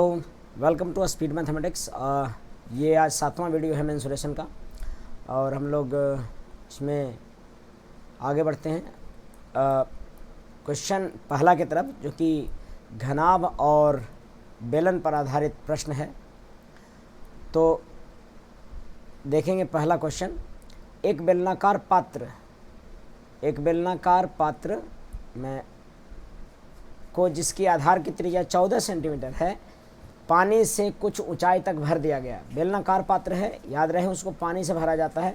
Welcome to speed mathematics. ये आज 7वां video है मेंसुरेशन का और हम लोग इसमें आगे बढ़ते हैं क्वेश्चन पहला की तरफ, जो कि घनाभ और बेलन पर आधारित प्रश्न है। तो देखेंगे पहला क्वेश्चन। एक बेलनाकार पात्र में को जिसकी आधार की त्रिज्या 14 सेंटीमीटर है पानी से कुछ ऊंचाई तक भर दिया गया। बेलनाकार पात्र है, याद रहे उसको पानी से भरा जाता है।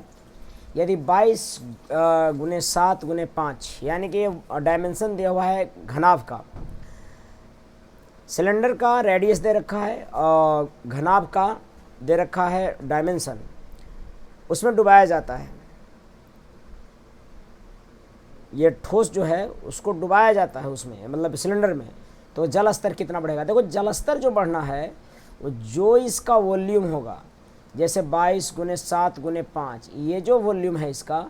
यदि 22 गुने 7 गुने 5 यानी कि डायमेंशन दिया हुआ है घनाभ का। सिलेंडर का रेडियस दे रखा है और घनाभ का दे रखा है डायमेंशन। उसमें डुबाया जाता है। ये ठोस जो है उसको डुबाया जाता है उसमें, मतलब सिलेंडर में। तो जल स्तर कितना बढ़ेगा? देखो, जल स्तर जो बढ़ना है वो जो इसका वॉल्यूम होगा, जैसे 22 गुने 7 गुने 5, ये जो वॉल्यूम है इसका,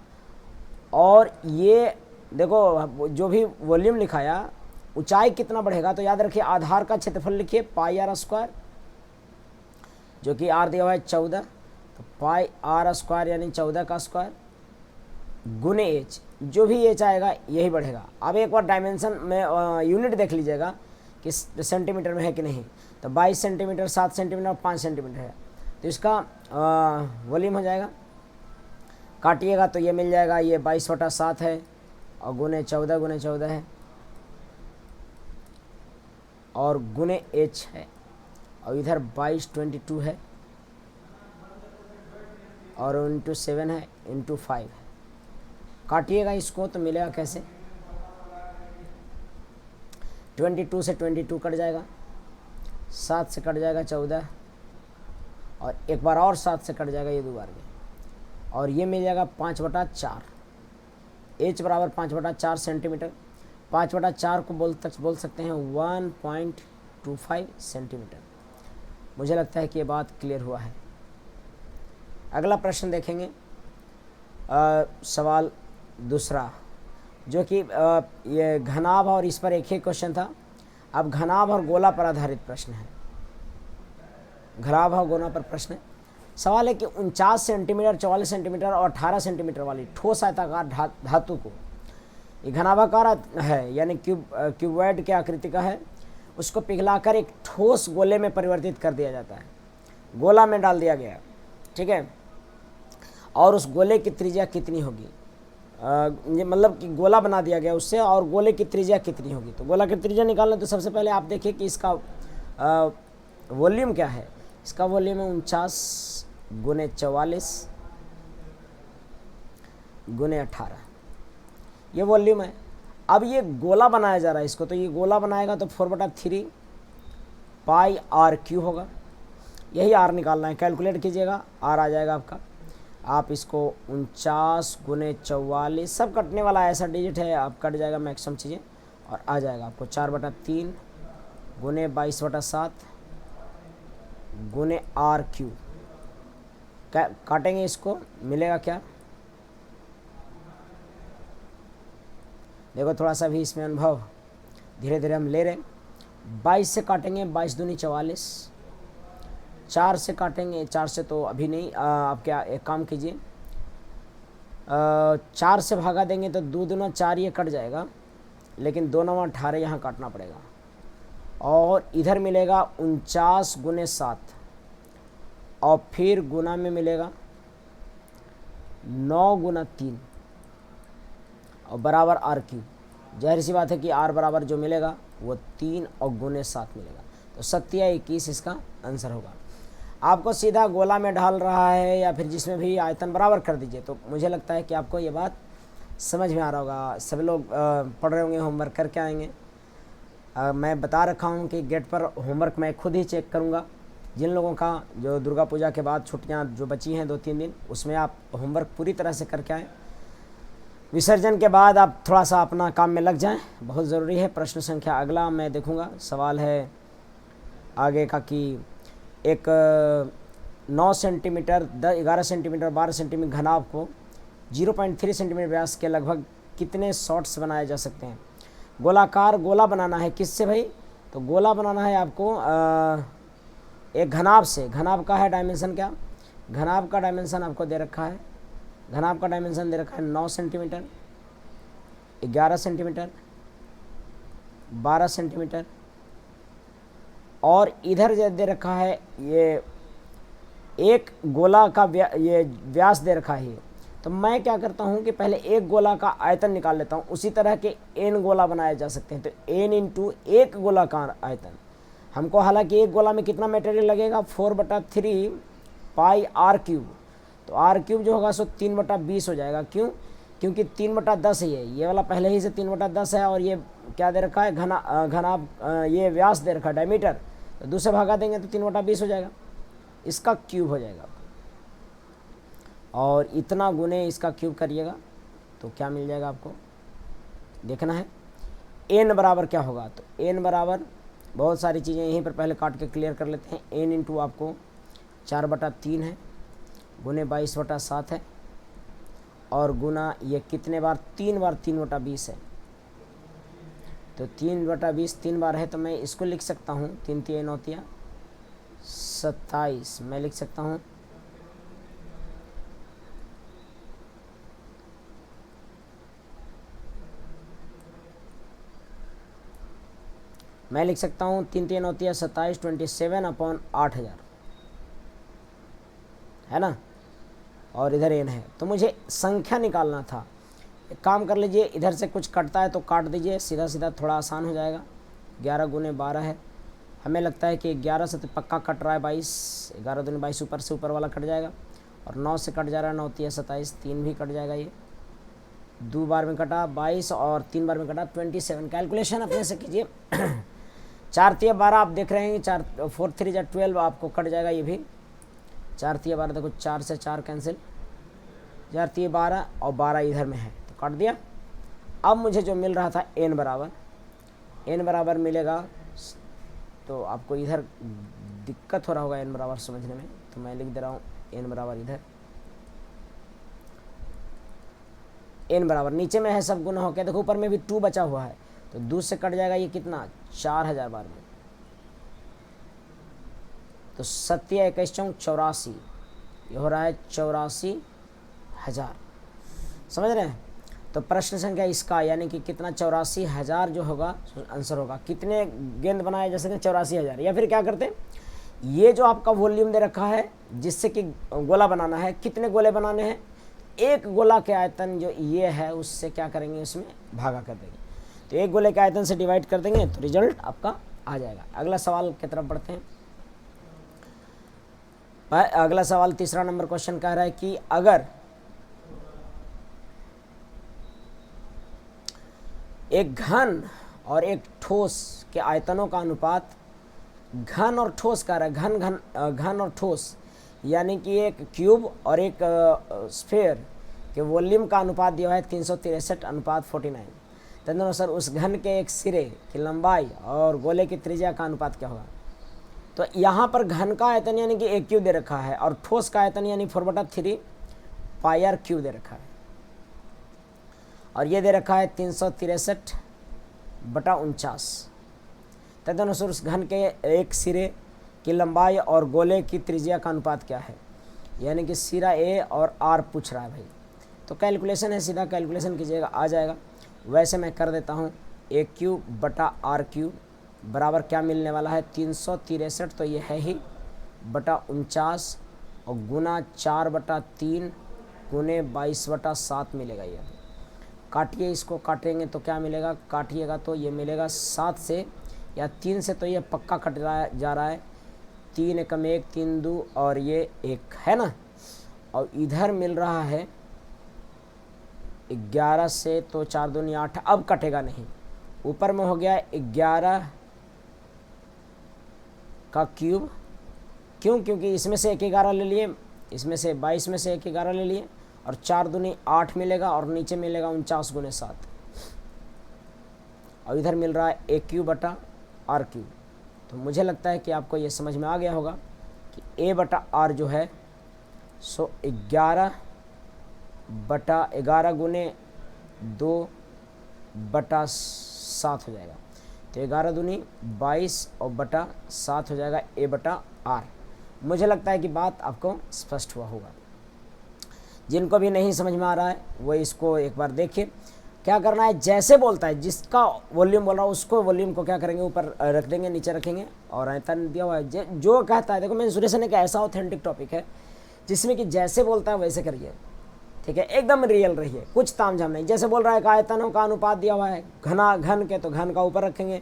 और ये देखो जो भी वॉल्यूम लिखाया, ऊंचाई कितना बढ़ेगा। तो याद रखिए आधार का क्षेत्रफल लिखिए पाई आर स्क्वायर, जो कि आर दिया हुआ है 14, तो पाई आर स्क्वायर यानी 14 का स्क्वायर गुने एच, जो भी एच आएगा यही बढ़ेगा। अब एक बार डायमेंशन में यूनिट देख लीजिएगा कि सेंटीमीटर में है कि नहीं। तो 22 सेंटीमीटर, 7 सेंटीमीटर और 5 सेंटीमीटर है, तो इसका वॉल्यूम हो जाएगा। काटिएगा तो ये मिल जाएगा, ये 22/7 है और गुने 14 है और गुने एच है, और इधर 22 है और इंटू 7 है इंटू 5 है। काटिएगा इसको तो मिलेगा कैसे? 22 से 22 कट जाएगा, 7 से कट जाएगा 14, और एक बार और 7 से कट जाएगा, ये 2 बार में, और ये मिल जाएगा 5/4। एच बराबर 5/4 सेंटीमीटर। 5/4 को बोल सकते हैं 1.25 सेंटीमीटर। मुझे लगता है कि ये बात क्लियर हुआ है। अगला प्रश्न देखेंगे, सवाल दूसरा, जो कि ये घनाभ और इस पर एक ही क्वेश्चन था। अब घनाभ और गोला पर आधारित प्रश्न है। घनाभ और गोला पर प्रश्न है। सवाल है कि 49 सेंटीमीटर, 44 सेंटीमीटर और 18 सेंटीमीटर वाली ठोस आयताकार धातु को, ये घनाभाकार है यानी क्यूबॉइड की आकृति का है, उसको पिघलाकर एक ठोस गोले में परिवर्तित कर दिया जाता है। गोला में डाल दिया गया, ठीक है, और उस गोले की त्रिज्या कितनी होगी? मतलब कि गोला बना दिया गया उससे, और गोले की त्रिज्या कितनी होगी? तो गोला की त्रिज्या निकालना, तो सबसे पहले आप देखिए कि इसका वॉल्यूम क्या है। इसका वॉल्यूम है 49 गुने 44 गुने 18, ये वॉल्यूम है। अब ये गोला बनाया जा रहा है इसको, तो ये गोला बनाएगा तो 4/3 पाई आर क्यू होगा। यही आर निकालना है, कैलकुलेट कीजिएगा, आर आ जाएगा आपका। आप इसको 49 गुने 44, सब कटने वाला ऐसा डिजिट है, आप कट जाएगा मैक्सिमम चीज़ें, और आ जाएगा आपको 4/3 गुने 22/7 गुने आर क्यू। काटेंगे इसको, मिलेगा क्या? देखो थोड़ा सा भी इसमें अनुभव धीरे धीरे हम ले रहे। 22 से काटेंगे, 22 दूनी 44। 4 से काटेंगे, 4 से तो अभी नहीं, आप क्या एक काम कीजिए, 4 से भागा देंगे तो 2 दूना 4, ये कट जाएगा, लेकिन 2 9 18 यहाँ काटना पड़ेगा। और इधर मिलेगा 49 गुने 7, और फिर गुना में मिलेगा 9 गुना 3 और बराबर आर क्यू। जाहिर सी बात है कि आर बराबर जो मिलेगा वो 3 और गुने 7 मिलेगा, तो 7 या 21 इसका आंसर होगा। आपको सीधा गोला में ढाल रहा है या फिर जिसमें भी आयतन बराबर कर दीजिए, तो मुझे लगता है कि आपको ये बात समझ में आ रहा होगा। सभी लोग पढ़ रहे होंगे, होमवर्क करके आएंगे। मैं बता रखा हूँ कि गेट पर होमवर्क मैं खुद ही चेक करूँगा। जिन लोगों का जो दुर्गा पूजा के बाद छुट्टियाँ जो बची हैं 2-3 दिन, उसमें आप होमवर्क पूरी तरह से करके आएँ। विसर्जन के बाद आप थोड़ा सा अपना काम में लग जाएं, बहुत ज़रूरी है। प्रश्न संख्या अगला मैं देखूंगा। सवाल है आगे का कि एक 9 सेंटीमीटर, 11 सेंटीमीटर, 12 सेंटीमीटर घनाभ को 0.3 सेंटीमीटर व्यास के लगभग कितने शॉट्स बनाए जा सकते हैं? गोलाकार गोला बनाना है किससे भाई? तो गोला बनाना है आपको एक घनाभ से, घनाभ का है डायमेंशन क्या, घनाभ का डायमेंशन आपको दे रखा है, घनाभ का डायमेंशन दे रखा है 9 सेंटीमीटर, 11 सेंटीमीटर, 12 सेंटीमीटर, और इधर जो दे रखा है ये एक गोला का ये व्यास दे रखा है। तो मैं क्या करता हूँ कि पहले एक गोला का आयतन निकाल लेता हूँ, उसी तरह के n गोला बनाए जा सकते हैं। तो n इंटू एक गोला का आयतन, हमको हालांकि एक गोला में कितना मटेरियल लगेगा 4/3 पाई आर क्यूब। तो आर क्यूब जो होगा सो 3/20 हो जाएगा। क्यों? क्योंकि 3/10 ही है, ये वाला पहले ही से 3/10 है, और ये क्या दे रखा है घना ये व्यास दे रखा है डायमीटर, तो दूसरे भागा देंगे तो 3/20 हो जाएगा, इसका क्यूब हो जाएगा। और इतना गुने इसका क्यूब करिएगा तो क्या मिल जाएगा आपको देखना है। n बराबर क्या होगा, तो n बराबर बहुत सारी चीज़ें यहीं पर पहले काट के क्लियर कर लेते हैं। n इंटू आपको 4/3 है, गुने 22/7 है, और गुना ये कितने बार 3 बार 3/20 है। तो 3/20 3 बार है, तो मैं इसको लिख सकता हूँ 3 3 9 27, मैं लिख सकता हूँ मैं लिख सकता हूँ 3 3 9 27 27/8000 है ना, और इधर n है। तो मुझे संख्या निकालना था। एक काम कर लीजिए, इधर से कुछ कटता है तो काट दीजिए, सीधा सीधा थोड़ा आसान हो जाएगा। 11 गुने 12 है, हमें लगता है कि 11 से तो पक्का कट रहा है 22, 11 दूनी 22 ऊपर से ऊपर वाला कट जाएगा, और 9 से कट जा रहा है 9 3 27, 3 भी कट जाएगा, ये 2 बार में कटा 22 और 3 बार में कटा 27। कैलकुलेशन अपने से कीजिए। 4 3 12 आप देख रहे हैं, 4 3 12 आपको कट जाएगा, ये भी 4 3 12 देखो 4 से 4 कैंसिल, 4 3 12 और 12 इधर में है तो काट दिया। अब मुझे जो मिल रहा था n बराबर मिलेगा, तो आपको इधर दिक्कत हो रहा होगा n बराबर समझने में, तो मैं लिख दे रहा हूँ n बराबर इधर, n बराबर नीचे में है सब गुना हो गया। देखो ऊपर में भी 2 बचा हुआ है, तो 2 से कट जाएगा ये कितना 4000 बार में, तो 7 21 84, ये हो रहा है 84,000। समझ रहे हैं? तो प्रश्न संख्या इसका यानी कि कितना 84,000 जो होगा आंसर होगा। कितने गेंद बनाए जा सकते 84,000। या फिर क्या करते, ये जो आपका वॉल्यूम दे रखा है जिससे कि गोला बनाना है, कितने गोले बनाने हैं, एक गोला के आयतन जो ये है उससे क्या करेंगे, उसमें भागा कर देंगे, तो एक गोले के आयतन से डिवाइड कर देंगे तो रिजल्ट आपका आ जाएगा। अगला सवाल की तरफ बढ़ते हैं। अगला सवाल 3 नंबर क्वेश्चन कह रहा है कि अगर एक घन और एक ठोस के आयतनों का अनुपात, घन और ठोस का रहा है, घन और ठोस यानी कि एक क्यूब और एक स्फीयर के वॉल्यूम का अनुपात दिया है 363:49। तदनुसार उस घन के एक सिरे की लंबाई और गोले की त्रिज्या का अनुपात क्या होगा। तो यहाँ पर घन का आयतन यानी कि एक क्यूब दे रखा है, और ठोस का आयतन यानी 4/3 पाई आर क्यूब दे रखा है, और ये दे रखा है 363/49। तदनुसार उस घन के एक सिरे की लंबाई और गोले की त्रिज्या का अनुपात क्या है, यानी कि सिरा ए और आर पूछ रहा है भाई। तो कैलकुलेशन है, सीधा कैलकुलेशन कीजिएगा आ जाएगा। वैसे मैं कर देता हूँ a³/r³ बराबर क्या मिलने वाला है 363, तो ये है ही /49 और गुना 4/3 गुने 22/7 मिलेगा। ये काटिए, इसको काटेंगे तो क्या मिलेगा, काटिएगा तो ये मिलेगा 7 से या 3 से, तो ये पक्का कट जा रहा है। 3 एकम 1 3 2 और ये 1 है ना, और इधर मिल रहा है 11 से, तो 4 दूनी 8, अब कटेगा नहीं। ऊपर में हो गया 11 का क्यूब, क्यों, क्योंकि इसमें से 11 ले लिए, इसमें से 22 में से 11 ले लिए, और 4 दूनी 8 मिलेगा, और नीचे मिलेगा 49×7, और इधर मिल रहा है a³/r³। तो मुझे लगता है कि आपको ये समझ में आ गया होगा कि a/r जो है सो 11/11 गुने 2/7 हो जाएगा। तो 11 दूनी 22 और बटा 7 हो जाएगा a बटा r। मुझे लगता है कि बात आपको स्पष्ट हुआ होगा। जिनको भी नहीं समझ में आ रहा है वो इसको एक बार देखिए। क्या करना है, जैसे बोलता है जिसका वॉल्यूम बोल रहा है उसको वॉल्यूम को क्या करेंगे, ऊपर रख देंगे, नीचे रखेंगे और आयतन दिया हुआ है जो कहता है। देखो मेंसुरेशन एक ऐसा ऑथेंटिक टॉपिक है जिसमें कि जैसे बोलता है वैसे करिए, ठीक है, एकदम रियल रहिए, कुछ तामझाम नहीं। जैसे बोल रहा है कि आयतनों का अनुपात दिया हुआ है, घन के तो घन का ऊपर रखेंगे,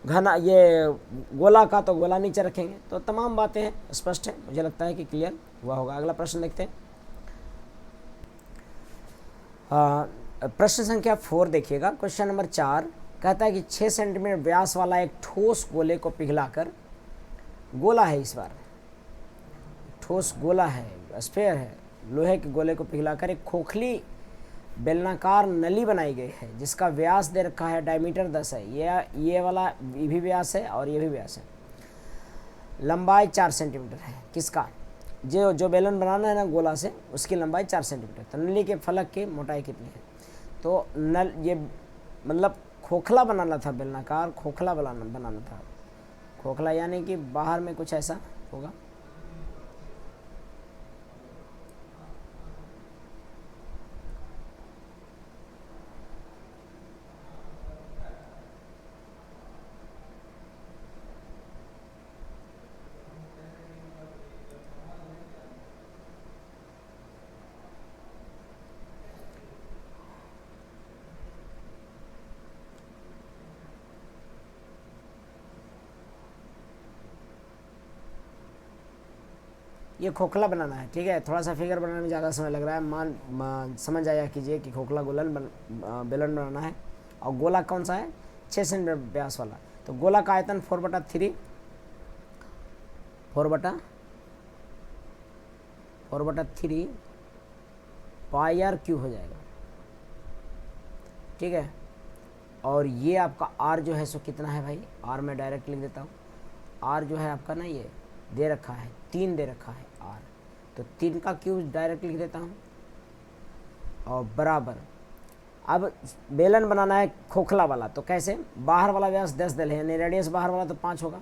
घना ये गोला का तो गोला नीचे रखेंगे। तो तमाम बातें स्पष्ट है, मुझे लगता है कि क्लियर हुआ होगा। अगला प्रश्न देखते हैं। प्रश्न संख्या 4 देखिएगा। क्वेश्चन नंबर 4 कहता है कि 6 सेंटीमीटर व्यास वाला एक ठोस गोले को पिघलाकर, गोला है इस बार, ठोस गोला है, स्फेयर है, लोहे के गोले को पिघलाकर एक खोखली बेलनाकार नली बनाई गई है जिसका व्यास दे रखा है डायमीटर 10 है। ये वाला भी व्यास है और ये भी व्यास है। लंबाई 4 सेंटीमीटर है। किसका? जो बेलन बनाना है ना गोला से, उसकी लंबाई 4 सेंटीमीटर। तो नली के फलक की मोटाई कितनी है? तो ये मतलब खोखला बनाना था, बेलनाकार खोखला बनाना था। खोखला यानी कि बाहर में कुछ ऐसा होगा। ये खोखला बनाना है, ठीक है। थोड़ा सा फिगर बनाने में ज़्यादा समय लग रहा है। समझ आया कीजिए कि खोखला बेलन बनाना है। और गोला कौन सा है? 6 सेंटीमीटर व्यास वाला। तो गोला का आयतन 4/3 पाई आर क्यू हो जाएगा, ठीक है। और ये आपका आर जो है सो कितना है भाई? आर मैं डायरेक्ट लिख देता हूँ। आर जो है आपका ना ये दे रखा है 3 दे रखा है आर, तो 3 का क्यूब डायरेक्ट लिख देता हूँ और बराबर। अब बेलन बनाना है खोखला वाला, तो कैसे? बाहर वाला व्यास 10 दल है, यानी रेडियस बाहर वाला तो 5 होगा,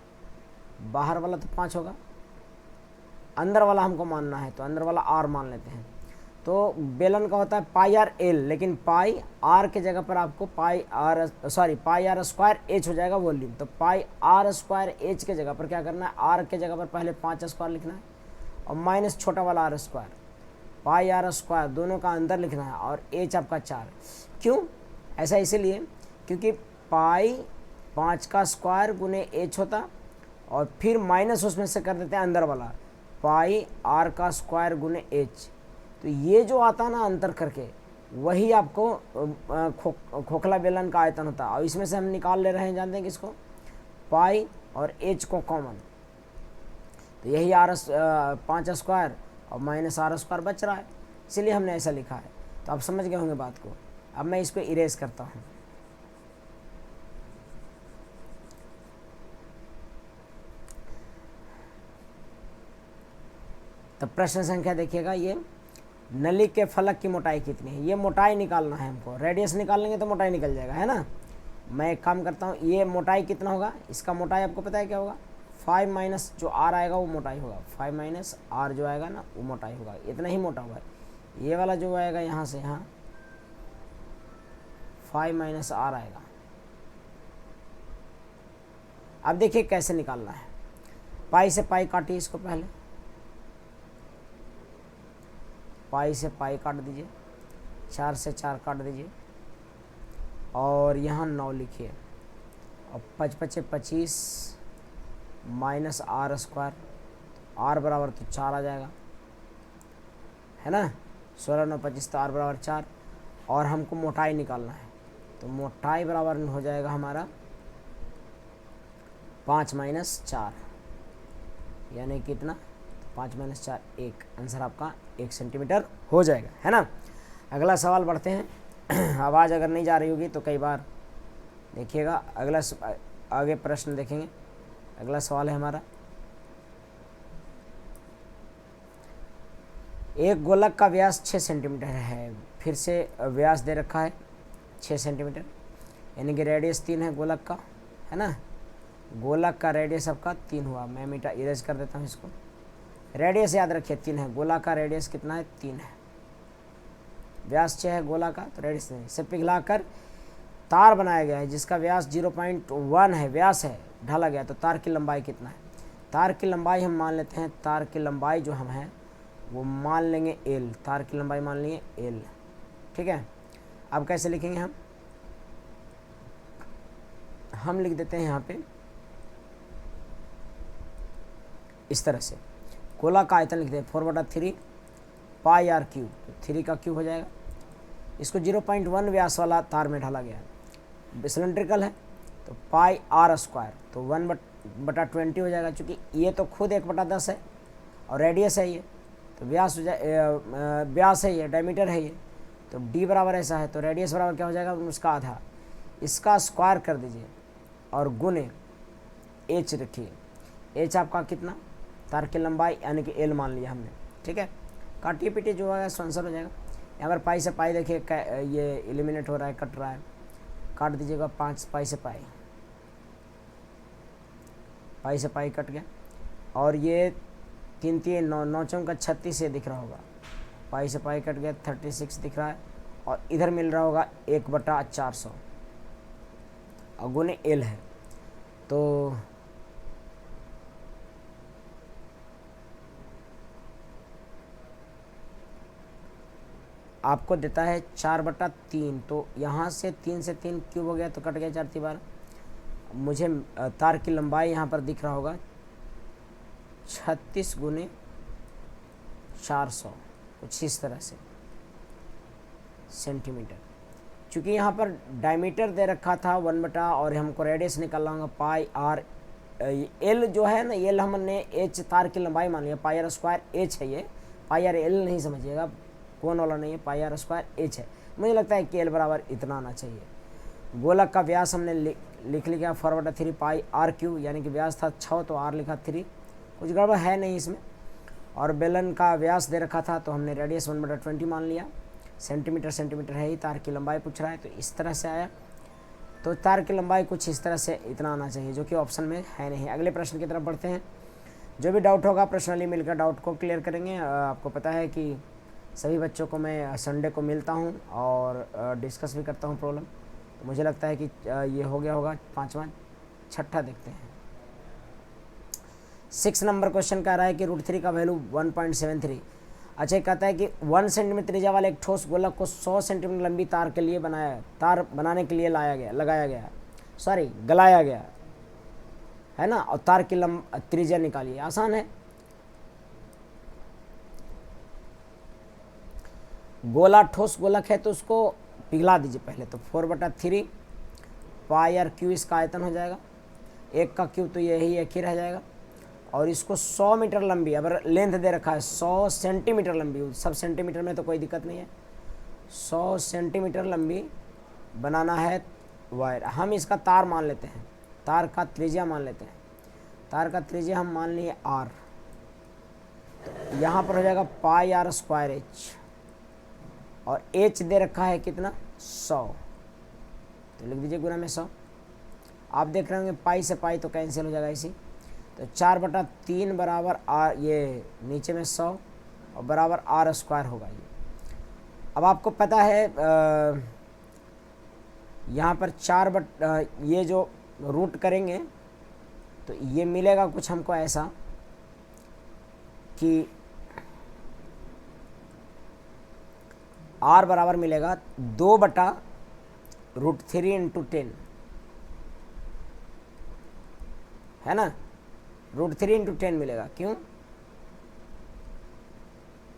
बाहर वाला तो 5 होगा। अंदर वाला हमको मानना है तो अंदर वाला आर मान लेते हैं। तो बेलन का होता है पाई आर एल, लेकिन पाई आर के जगह पर आपको पाई आर स्क्वायर एच हो जाएगा वॉल्यूम। तो पाई आर स्क्वायर एच के जगह पर क्या करना है? आर के जगह पर पहले 5 स्क्वायर लिखना है और माइनस छोटा वाला r square, pi r square दोनों का अंदर लिखना है और एच आपका 4। क्यों ऐसा? इसीलिए क्योंकि पाई 5 का स्क्वायर गुने एच होता और फिर माइनस उसमें से कर देते हैं अंदर वाला पाई आर का स्क्वायर गुने एच। तो ये जो आता है ना अंतर करके, वही आपको खोखला बेलन का आयतन होता है। और इसमें से हम निकाल ले रहे हैं, जानते हैं किसको? पाई और एच को कॉमन। तो यही 5 स्क्वायर और माइनस आर स्क्वायर बच रहा है, इसलिए हमने ऐसा लिखा है। तो आप समझ गए होंगे बात को। अब मैं इसको इरेज करता हूँ। तो प्रश्न संख्या देखिएगा, ये नली के फलक की मोटाई कितनी है? ये मोटाई निकालना है हमको। रेडियस निकाल लेंगे तो मोटाई निकल जाएगा, है ना। मैं एक काम करता हूँ, ये मोटाई कितना होगा? इसका मोटाई आपको पता है क्या होगा? 5 माइनस जो आर आएगा वो मोटाई होगा। 5 माइनस आर जो आएगा ना वो मोटाई होगा। इतना ही मोटा हुआ है। ये वाला जो आएगा यहाँ से यहाँ 5 माइनस आर आएगा। अब देखिए कैसे निकालना है। पाई से पाई काटिए इसको, पहले पाई से पाई काट दीजिए, 4 से 4 काट दीजिए और यहाँ 9 लिखिए और 5 5 25 माइनस आर स्क्वायर, आर बराबर तो 4 आ जाएगा, है ना। 16 9 25 तो आर बराबर 4। और हमको मोटाई निकालना है, तो मोटाई बराबर हो जाएगा हमारा 5 माइनस 4, यानी कितना? 5 माइनस 4 1। आंसर आपका 1 सेंटीमीटर हो जाएगा, है ना। अगला सवाल बढ़ते हैं। आवाज़ अगर नहीं जा रही होगी तो कई बार देखिएगा। आगे प्रश्न देखेंगे। अगला सवाल है हमारा, एक गोलक का व्यास 6 सेंटीमीटर है। फिर से व्यास दे रखा है 6 सेंटीमीटर, यानी कि रेडियस 3 है गोलक का, है ना। गोलक का रेडियस आपका 3 हुआ, मैं मीटर इरेज कर देता हूँ इसको। रेडियस याद रखिए 3 है, गोला का रेडियस कितना है 3 है, व्यास 6 है गोला का, तो रेडियस नहीं। इसे पिघलाकर तार बनाया गया है जिसका व्यास 0.1 है, व्यास है, ढाला गया, तो तार की लंबाई कितना है। तार की लंबाई हम मान लेते हैं, तार की लंबाई जो हम है वो मान लेंगे एल, तार की लंबाई मान लेंगे एल, ठीक है। अब कैसे लिखेंगे हम लिख देते हैं यहाँ पे इस तरह से, गोला का आयतन लिखते हैं 4/3 पाई आर क्यूब, 3 का क्यूब हो जाएगा। इसको 0.1 व्यास वाला तार में ढाला गया है, सिलेंड्रिकल है, तो पाई आर स्क्वायर, तो 1/20 हो जाएगा। चूँकि ये तो खुद 1/10 है और रेडियस है ये, तो व्यास हो जाए, व्यास है ये, डायमीटर है ये, तो डी बराबर ऐसा है, तो रेडियस बराबर क्या हो जाएगा उसका आधा, इसका स्क्वायर कर दीजिए और गुने एच रखिए। एच आपका कितना, तार की लंबाई यानी कि एल मान लिया हमने, ठीक है। काटिए पीटिए जो है आंसर हो जाएगा। यहाँ पर पाई से पाई देखिए ये एलिमिनेट हो रहा है, कट रहा है, काट दीजिएगा 5 पाई से पाई, पाई से पाई कट गया, और ये 3 3 9 चौका 36 ये दिख रहा होगा, पाई से पाई कट गया 36 दिख रहा है, और इधर मिल रहा होगा 1/400 और गुने एल है, तो आपको देता है 4/3, तो यहाँ से 3 से 3 क्यूब हो गया, तो कट गया 4 3 12। मुझे तार की लंबाई यहाँ पर दिख रहा होगा 36 × 400, कुछ इस तरह से सेंटीमीटर। चूँकि यहाँ पर डायमीटर दे रखा था 1 और हमको रेडियस निकालना होगा पाई आर एल जो है ना, एल हमने एच तार की लंबाई मान लिया, पाई आर स्क्वायर एच है ये, पाई आर एल नहीं समझिएगा, कौन वाला नहीं है, पाई आर स्क्वायर एच है। मुझे लगता है कि एल बराबर इतना आना चाहिए। गोलक का व्यास हमने लिख लिया 4/3 पाई आर क्यूब, यानी कि व्यास था 6 तो आर लिखा 3, कुछ गड़बड़ है नहीं इसमें। और बेलन का व्यास दे रखा था तो हमने रेडियस 1/20 मान लिया, सेंटीमीटर सेंटीमीटर है ही, तार की लंबाई पूछ रहा है तो इस तरह से आया। तो तार की लंबाई कुछ इस तरह से इतना आना चाहिए, जो कि ऑप्शन में है नहीं। अगले प्रश्न की तरफ बढ़ते हैं। जो भी डाउट होगा पर्सनली मिलकर डाउट को क्लियर करेंगे। आपको पता है कि सभी बच्चों को मैं संडे को मिलता हूं और डिस्कस भी करता हूं प्रॉब्लम, तो मुझे लगता है कि ये हो गया होगा 5वां। 6ठा देखते हैं। 6 नंबर क्वेश्चन कह रहा है कि √3 का वैल्यू 1.73। अच्छा, कहता है कि 1 सेंटीमीटर त्रिज्या वाले एक ठोस गोलक को 100 सेंटीमीटर लंबी तार के लिए तार बनाने के लिए लगाया गया, सॉरी गलाया गया है ना, और तार की त्रिज्या निकालिए। आसान है, गोला ठोस गोलक है तो उसको पिघला दीजिए पहले, तो 4/3 पाई आर क्यू इसका आयतन हो जाएगा, 1 का क्यूब तो यही एक ही रह जाएगा, और इसको 100 मीटर लंबी, अगर लेंथ दे रखा है 100 सेंटीमीटर लंबी, सब सेंटीमीटर में तो कोई दिक्कत नहीं है, 100 सेंटीमीटर लंबी बनाना है वायर। हम इसका तार मान लेते हैं, तार का त्रिज्या मान लेते हैं, तार का त्रिज्या हम मान लिए आर, तो यहाँ पर हो जाएगा पाई आर स्क्वायर एच, और एच दे रखा है कितना 100, तो लिख दीजिए गुना में 100। आप देख रहे होंगे पाई से पाई तो कैंसिल हो जाएगा इसी, तो 4/3 बराबर आर, ये नीचे में 100 और बराबर आर स्क्वायर होगा ये। अब आपको पता है यहाँ पर ये जो रूट करेंगे तो ये मिलेगा कुछ हमको ऐसा कि आर बराबर मिलेगा 2/√3 × 10, है ना, √3 × 10 मिलेगा। क्यों?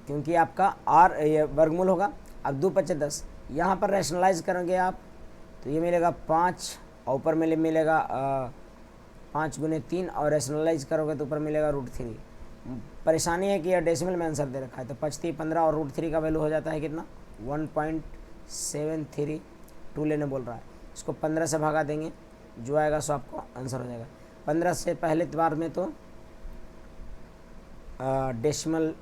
क्योंकि आपका आर ये वर्गमूल होगा। अब 2 × 5 = 10, यहाँ पर रैशनलाइज करेंगे आप तो ये मिलेगा 5, और ऊपर में मिलेगा 5 × 3, और रैशनलाइज करोगे तो ऊपर मिलेगा √3। परेशानी है कि यह डेसिमल में आंसर दे रखा है, तो 5 × 15 और √3 का वैल्यू हो जाता है कितना 1.732 लेने बोल रहा है। इसको 15 से भागा देंगे, जो आएगा सो आपको आंसर हो जाएगा। 15 से पहले बार में तो डेसिमल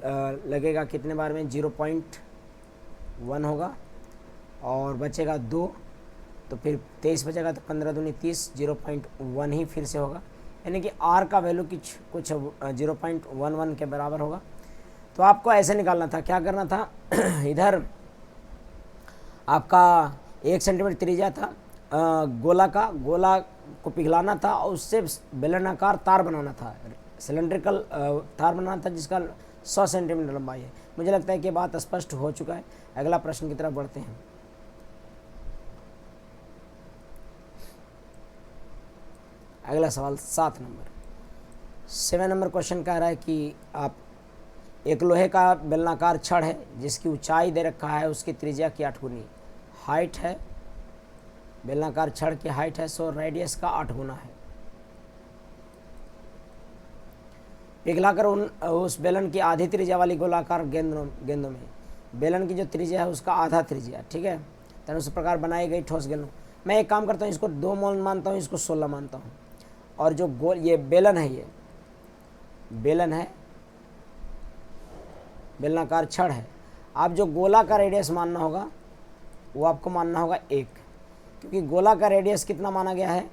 लगेगा, कितने बार में 0.1 होगा, और बचेगा 2, तो फिर 23 बचेगा, तो 15 दूनी 30, 0.1 ही फिर से होगा, यानी कि आर का वैल्यू कुछ 0.11 के बराबर होगा। तो आपको ऐसे निकालना था, क्या करना था इधर आपका 1 सेंटीमीटर त्रिज्या था गोला को पिघलाना था और उससे बेलनाकार तार बनाना था, सिलेंड्रिकल तार बनाना था जिसका 100 सेंटीमीटर लंबाई है। मुझे लगता है कि बात स्पष्ट हो चुका है। अगला प्रश्न की तरफ बढ़ते हैं। अगला सवाल 7 नंबर क्वेश्चन कह रहा है कि आप एक लोहे का बेलनाकार छड़ है जिसकी ऊंचाई दे रखा है उसकी त्रिज्या की 8 गुनी हाइट है, बेलनाकार छड़ की हाइट है 100, रेडियस का 8 गुना है। पिघलाकर उस बेलन की आधी त्रिज्या वाली गोलाकार गेंदों में बेलन की जो त्रिज्या है उसका आधा त्रिज्या, ठीक है, तो उस प्रकार बनाई गई ठोस गेंदों। मैं एक काम करता हूँ, इसको 2 मोल मानता हूँ, इसको 16 मानता हूँ। और जो गोल ये बेलन है, ये बेलन है, बेलनाकार छड़ है। आप जो गोला का रेडियस मानना होगा वो आपको मानना होगा 1, क्योंकि गोला का रेडियस कितना माना गया है,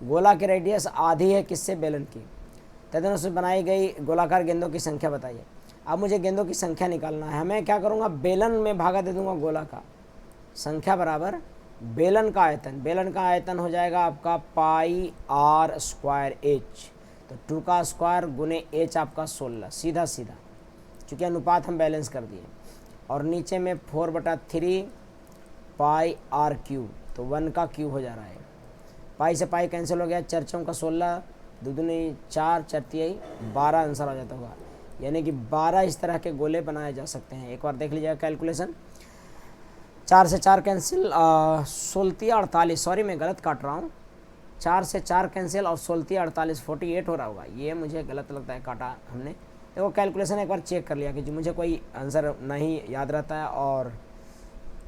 गोला की रेडियस आधी है किससे, बेलन की। तदनुसार उसमें बनाई गई गोलाकार गेंदों की संख्या बताइए। अब मुझे गेंदों की संख्या निकालना है। मैं क्या करूँगा, बेलन में भागा दे दूंगा गोला का, संख्या बराबर बेलन का आयतन। बेलन का आयतन हो जाएगा आपका पाई आर स्क्वायर एच, तो 2 का स्क्वायर गुने एच आपका 16, सीधा सीधा, चूँकि अनुपात हम बैलेंस कर दिए। और नीचे में 4/3 पाई आर क्यूब, तो 1 का क्यूब हो जा रहा है। पाई से पाई कैंसिल हो गया, 4 चौका 16, 2 दूनी 4, 4 तिहाई 12 आंसर आ जाता होगा। यानी कि 12 इस तरह के गोले बनाए जा सकते हैं। एक बार देख लीजिएगा कैलकुलेशन, 4 से 4 कैंसिल, 16 48, सॉरी मैं गलत काट रहा हूँ, 4 से 4 कैंसिल और 16 48, 48 हो रहा होगा। ये मुझे गलत लगता है, काटा हमने। देखो कैलकुलेशन एक बार चेक कर लिया कि जो मुझे कोई आंसर नहीं याद रहता है और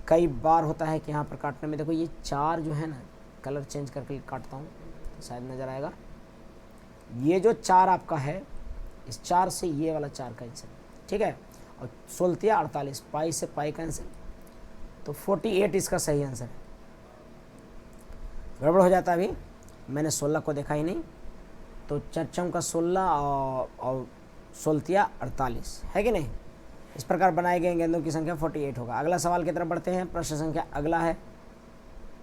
कई बार होता है कि यहाँ पर काटने में, देखो ये 4 जो है ना, कलर चेंज करके काटता हूँ तो शायद नज़र आएगा। ये जो 4 आपका है, इस 4 से ये वाला 4 कैंसिल, ठीक है, और 16 48, पाई से पाई कैंसिल, तो 48 इसका सही आंसर है। गड़बड़ हो जाता है, अभी मैंने 16 को देखा ही नहीं, तो 4 का 16 और 16 48 है कि नहीं। इस प्रकार बनाए गए गेंदों की संख्या 48 होगा। अगला सवाल की तरफ बढ़ते हैं। प्रश्न संख्या अगला है,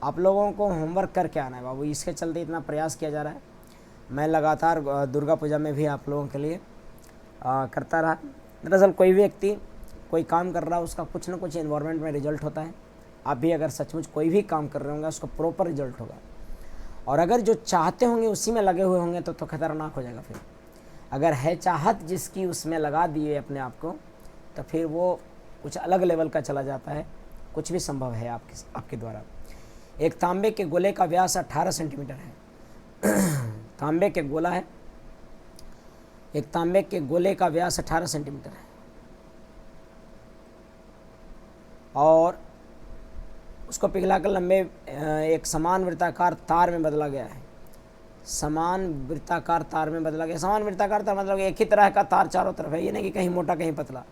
आप लोगों को होमवर्क करके आना है बाबू, इसके चलते इतना प्रयास किया जा रहा है। मैं लगातार दुर्गा पूजा में भी आप लोगों के लिए करता रहा। दरअसल कोई भी व्यक्ति कोई काम कर रहा है, उसका कुछ ना कुछ इन्वायरमेंट में रिजल्ट होता है। आप भी अगर सचमुच कोई भी काम कर रहे होंगे उसका प्रॉपर रिजल्ट होगा, और अगर जो चाहते होंगे उसी में लगे हुए होंगे तो खतरनाक हो जाएगा। फिर अगर है चाहत जिसकी, उसमें लगा दिए अपने आप को, तो फिर वो कुछ अलग लेवल का चला जाता है। कुछ भी संभव है आपके द्वारा। एक तांबे के गोले का व्यास 18 सेंटीमीटर है। तांबे के गोला है, एक तांबे के गोले का व्यास 18 सेंटीमीटर है और उसको पिघलाकर लंबे एक समान वृत्ताकार तार में बदला गया है। समान वृत्ताकार तार में बदला गया। समान वृत्ताकार तार मतलब एक ही तरह का तार चारों तरफ है, ये नहीं कि कहीं मोटा कहीं पतला।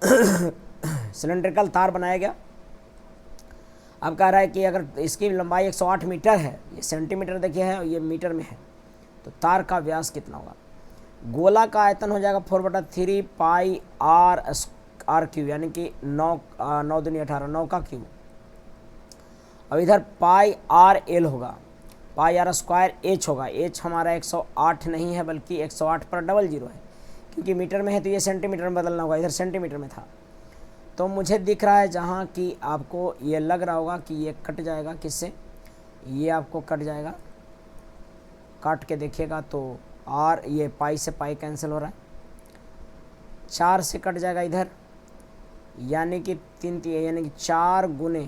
सिलेंड्रिकल तार बनाया गया। अब कह रहा है कि अगर इसकी लंबाई 108 मीटर है, ये सेंटीमीटर देखिए है और ये मीटर में है, तो तार का व्यास कितना होगा। गोला का आयतन हो जाएगा 4/3 पाई आर क्यूब, यानी कि 9 दूनी 18, 9 का क्यूब। अब इधर पाई आर एल होगा, पाई आर स्क्वायर एच होगा। एच हमारा 108 नहीं है बल्कि 108 पर 00 है, क्योंकि मीटर में है तो ये सेंटीमीटर में बदलना होगा, इधर सेंटीमीटर में था। तो मुझे दिख रहा है जहाँ कि आपको ये लग रहा होगा कि ये कट जाएगा, किससे, ये आपको कट जाएगा। काट के देखिएगा तो आर, ये पाई से पाई कैंसिल हो रहा है, 4 से कट जाएगा इधर, यानी कि 3 यानी कि 4 गुने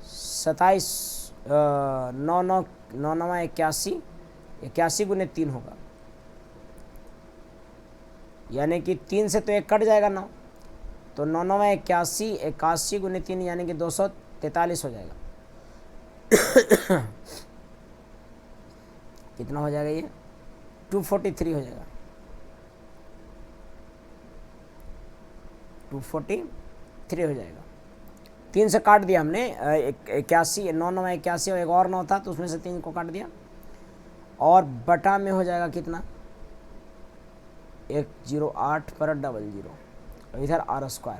27, 9 9 9 9 81, 81 गुने 3 होगा, यानी कि 3 से तो 1 कट जाएगा 9, तो 9 9 81, 81 गुने 3 यानी कि 243 हो जाएगा। कितना हो जाएगा ये, 243 हो जाएगा, 243 हो जाएगा। 3 से काट दिया हमने, 81, 9 9 81 और एक और 9 था तो उसमें से 3 को काट दिया, और बटा में हो जाएगा कितना 108 पर 00, इधर r²।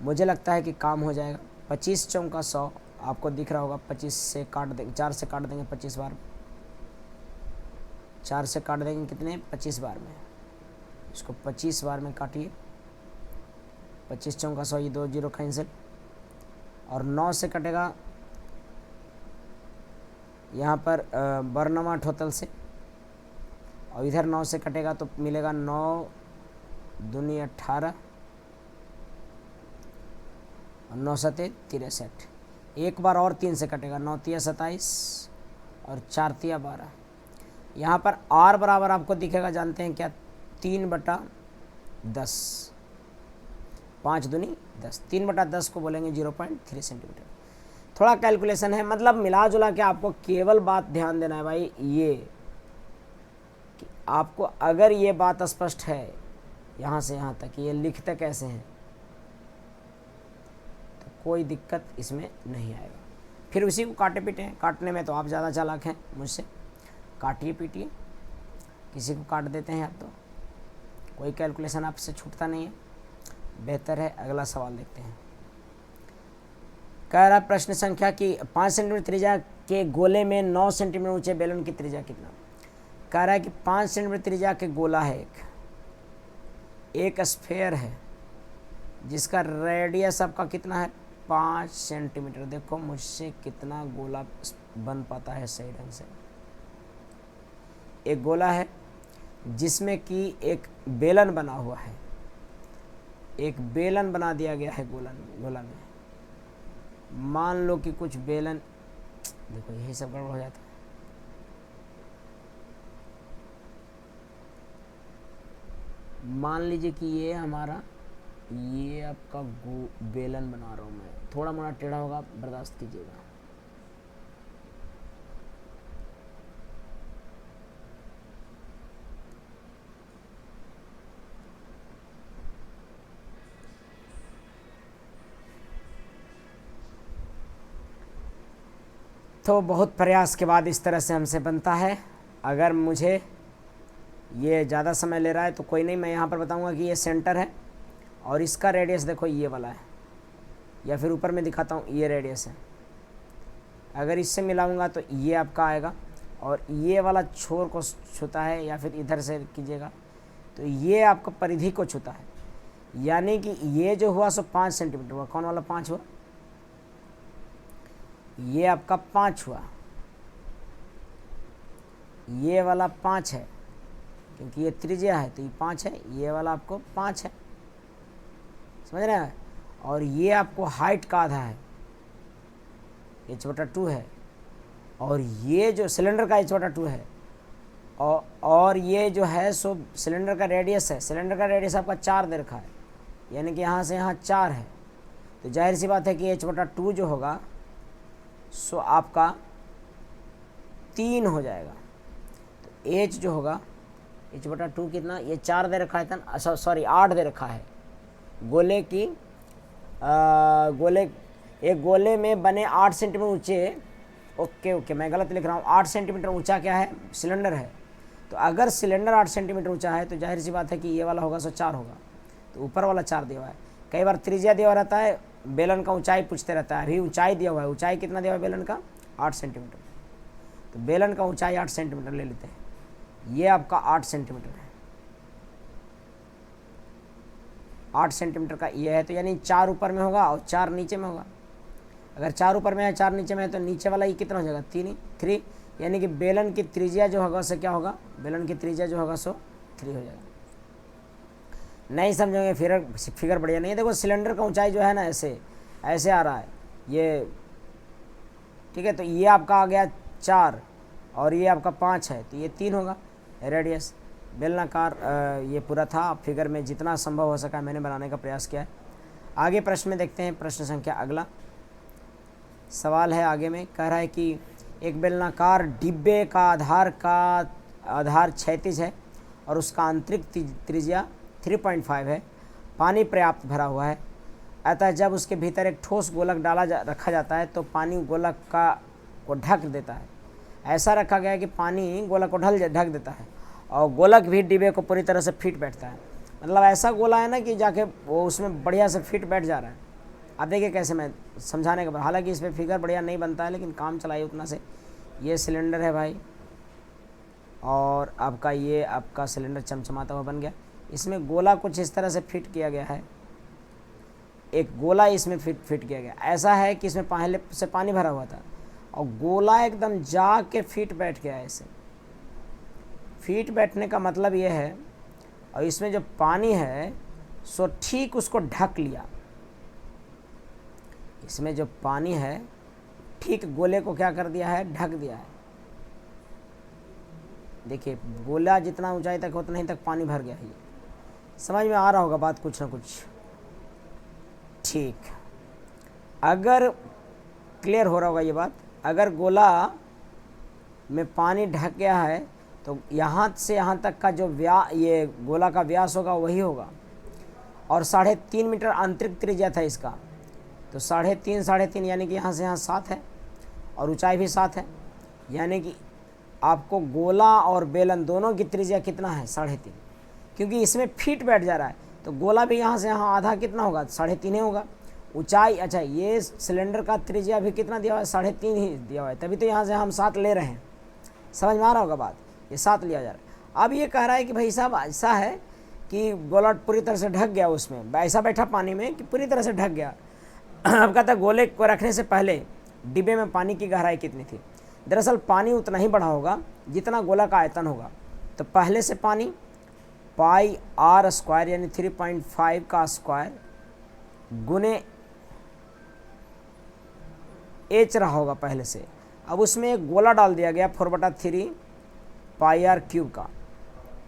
मुझे लगता है कि काम हो जाएगा। 25 चौका 100 आपको दिख रहा होगा, 25 से काट देंगे, 4 से काट देंगे 25 बार, 4 से काट देंगे कितने 25 बार में, इसको 25 बार में काटिए। 25 चौका 100, ये 2 0 कैंसिल, और 9 से कटेगा यहाँ पर बरनमा ठोतल से, और इधर 9 से कटेगा तो मिलेगा 9 दूनी 18 और 9 सते 63। एक बार और 3 से कटेगा, 9 तिया 27 और 4 तिया 12। यहाँ पर r बराबर आपको दिखेगा, जानते हैं क्या, 3/10, 5 दूनी 10, 3/10 को बोलेंगे 0.3 सेंटीमीटर। थोड़ा कैलकुलेशन है, मतलब मिला जुला के आपको केवल बात ध्यान देना है भाई, ये कि आपको अगर ये बात स्पष्ट है यहाँ से यहाँ तक, ये लिखते कैसे हैं, तो कोई दिक्कत इसमें नहीं आएगा। फिर उसी को काटे पीटे हैं, काटने में तो आप ज़्यादा चालाक हैं मुझसे, काटिए पीटिए, किसी को काट देते हैं आप तो कोई कैलकुलेशन आपसे छूटता नहीं है। बेहतर है अगला सवाल देखते हैं। कह रहा प्रश्न संख्या कि 5 सेंटीमीटर त्रिज्या के गोले में 9 सेंटीमीटर ऊंचे बेलन की त्रिज्या कितना। कह रहा है कि 5 सेंटीमीटर त्रिज्या के गोला है, एक स्फेयर है जिसका रेडियस आपका कितना है 5 सेंटीमीटर। देखो मुझसे कितना गोला बन पाता है सही ढंग से। एक गोला है जिसमें कि एक बेलन बना हुआ है, एक बेलन बना दिया गया है गोला में। मान लो कि कुछ बेलन, देखो यही सब गड़बड़ हो जाता है। मान लीजिए कि ये हमारा, ये आपका बेलन बना रहा हूँ मैं, थोड़ा मोड़ा टेढ़ा होगा, बर्दाश्त कीजिएगा। तो बहुत प्रयास के बाद इस तरह से हमसे बनता है। अगर मुझे ये ज़्यादा समय ले रहा है तो कोई नहीं, मैं यहाँ पर बताऊँगा कि ये सेंटर है और इसका रेडियस देखो ये वाला है, या फिर ऊपर में दिखाता हूँ ये रेडियस है। अगर इससे मिलाऊंगा तो ये आपका आएगा, और ये वाला छोर को छूता है, या फिर इधर से कीजिएगा तो ये आपका परिधि को छूता है। यानी कि ये जो हुआ सो 5 सेंटीमीटर हुआ। कौन वाला 5 हुआ, ये आपका 5 हुआ, ये वाला 5 है क्योंकि ये त्रिज्या है तो ये 5 है, ये वाला आपको 5 है, समझ रहे हैं। और ये आपको हाइट का आधा है, h/2 है, और ये जो सिलेंडर का h/2 है, और ये जो है सो सिलेंडर का रेडियस है। सिलेंडर का रेडियस आपका 4 दे रखा है, यानी कि यहाँ से यहाँ 4 है, तो जाहिर सी बात है कि h/2 जो होगा सो आपका 3 हो जाएगा। तो h जो होगा h/2 कितना, ये 4 दे रखा है था, सॉरी 8 दे रखा है। गोले की एक गोले में बने 8 सेंटीमीटर ऊंचे, ओके मैं गलत लिख रहा हूँ। 8 सेंटीमीटर ऊंचा क्या है, सिलेंडर है। तो अगर सिलेंडर 8 सेंटीमीटर ऊंचा है तो जाहिर सी बात है कि ये वाला होगा सो 4 होगा, तो ऊपर वाला 4 दिया हुआ है। कई बार त्रिज्या दिया हुआ रहता है, बेलन का ऊंचाई पूछते रहता है। अभी ऊंचाई दिया हुआ है, ऊंचाई कितना दिया हुआ है बेलन का 8 सेंटीमीटर, तो बेलन का ऊंचाई 8 सेंटीमीटर ले लेते हैं। ये आपका 8 सेंटीमीटर है, 8 सेंटीमीटर का ये है, तो यानी 4 ऊपर में होगा और 4 नीचे में होगा। अगर 4 ऊपर में है 4 नीचे में है तो नीचे वाला ये कितना हो जाएगा 3, यानी कि बेलन की त्रिज्या जो होगा सो क्या होगा, बेलन की त्रिज्या जो होगा सो 3 हो जाएगा। नहीं समझोगे फिगर बढ़िया नहीं है। देखो सिलेंडर का ऊंचाई जो है ना ऐसे आ रहा है ये, ठीक है। तो ये आपका आ गया 4 और ये आपका 5 है, तो ये 3 होगा रेडियस। बेलनाकार ये पूरा था। फिगर में जितना संभव हो सका मैंने बनाने का प्रयास किया है। आगे प्रश्न में देखते हैं। प्रश्न संख्या अगला सवाल है आगे में, कह रहा है कि एक बेलनाकार डिब्बे का आधार क्षैतिज है और उसका आंतरिक त्रिज्या 3.5 है। पानी पर्याप्त भरा हुआ है। अतः जब उसके भीतर एक ठोस गोलक रखा जाता है तो पानी गोलक को ढक देता है। ऐसा रखा गया है कि पानी गोलक को ढक देता है और गोलक भी डिब्बे को पूरी तरह से फिट बैठता है। मतलब ऐसा गोला है ना कि जाके वो उसमें बढ़िया से फिट बैठ जा रहा है। आप देखिए कैसे मैं समझाने के बाद, हालांकि इस पर फिगर बढ़िया नहीं बनता है लेकिन काम चलाइए उतना से। ये सिलेंडर है भाई और आपका सिलेंडर चमचमाता हुआ बन गया। इसमें गोला कुछ इस तरह से फिट किया गया है, एक गोला इसमें फिट किया गया। ऐसा है कि इसमें पहले से पानी भरा हुआ था और गोला एकदम जाके फिट बैठ गया। ऐसे फिट बैठने का मतलब ये है, और इसमें जो पानी है सो ठीक उसको ढक लिया। इसमें जो पानी है ठीक गोले को क्या कर दिया है, ढक दिया है। देखिए गोला जितना ऊंचाई तक उतना ही तक पानी भर गया है। ये समझ में आ रहा होगा बात कुछ ना कुछ। ठीक, अगर क्लियर हो रहा होगा ये बात। अगर गोला में पानी ढक गया है तो यहाँ से यहाँ तक का जो ये गोला का व्यास होगा वही होगा, और 3.5 मीटर आंतरिक त्रिज्या था इसका। तो 3.5 यानी कि यहाँ से यहाँ 7 है और ऊंचाई भी 7 है। यानी कि आपको गोला और बेलन दोनों की त्रिज्या कितना है, 3.5, क्योंकि इसमें फिट बैठ जा रहा है। तो गोला भी यहाँ से यहाँ आधा कितना होगा, 3.5 ही होगा। ऊंचाई, अच्छा ये सिलेंडर का त्रिज्या भी कितना दिया हुआ है, 3.5 ही दिया हुआ है, तभी तो यहाँ से हम 7 ले रहे हैं। समझ में आ रहा होगा बात, ये 7 लिया जा रहा है। अब ये कह रहा है कि भाई साहब ऐसा है कि गोला पूरी तरह से ढक गया, उसमें ऐसा बैठा पानी में कि पूरी तरह से ढक गया। अब कहता है गोले को रखने से पहले डिब्बे में पानी की गहराई कितनी थी। दरअसल पानी उतना ही बढ़ा होगा जितना गोला का आयतन होगा। तो पहले से पानी पाई आर स्क्वायर यानी 3.5 का स्क्वायर गुने एच रहा होगा पहले से। अब उसमें एक गोला डाल दिया गया 4/3 पाई आर क्यूब का,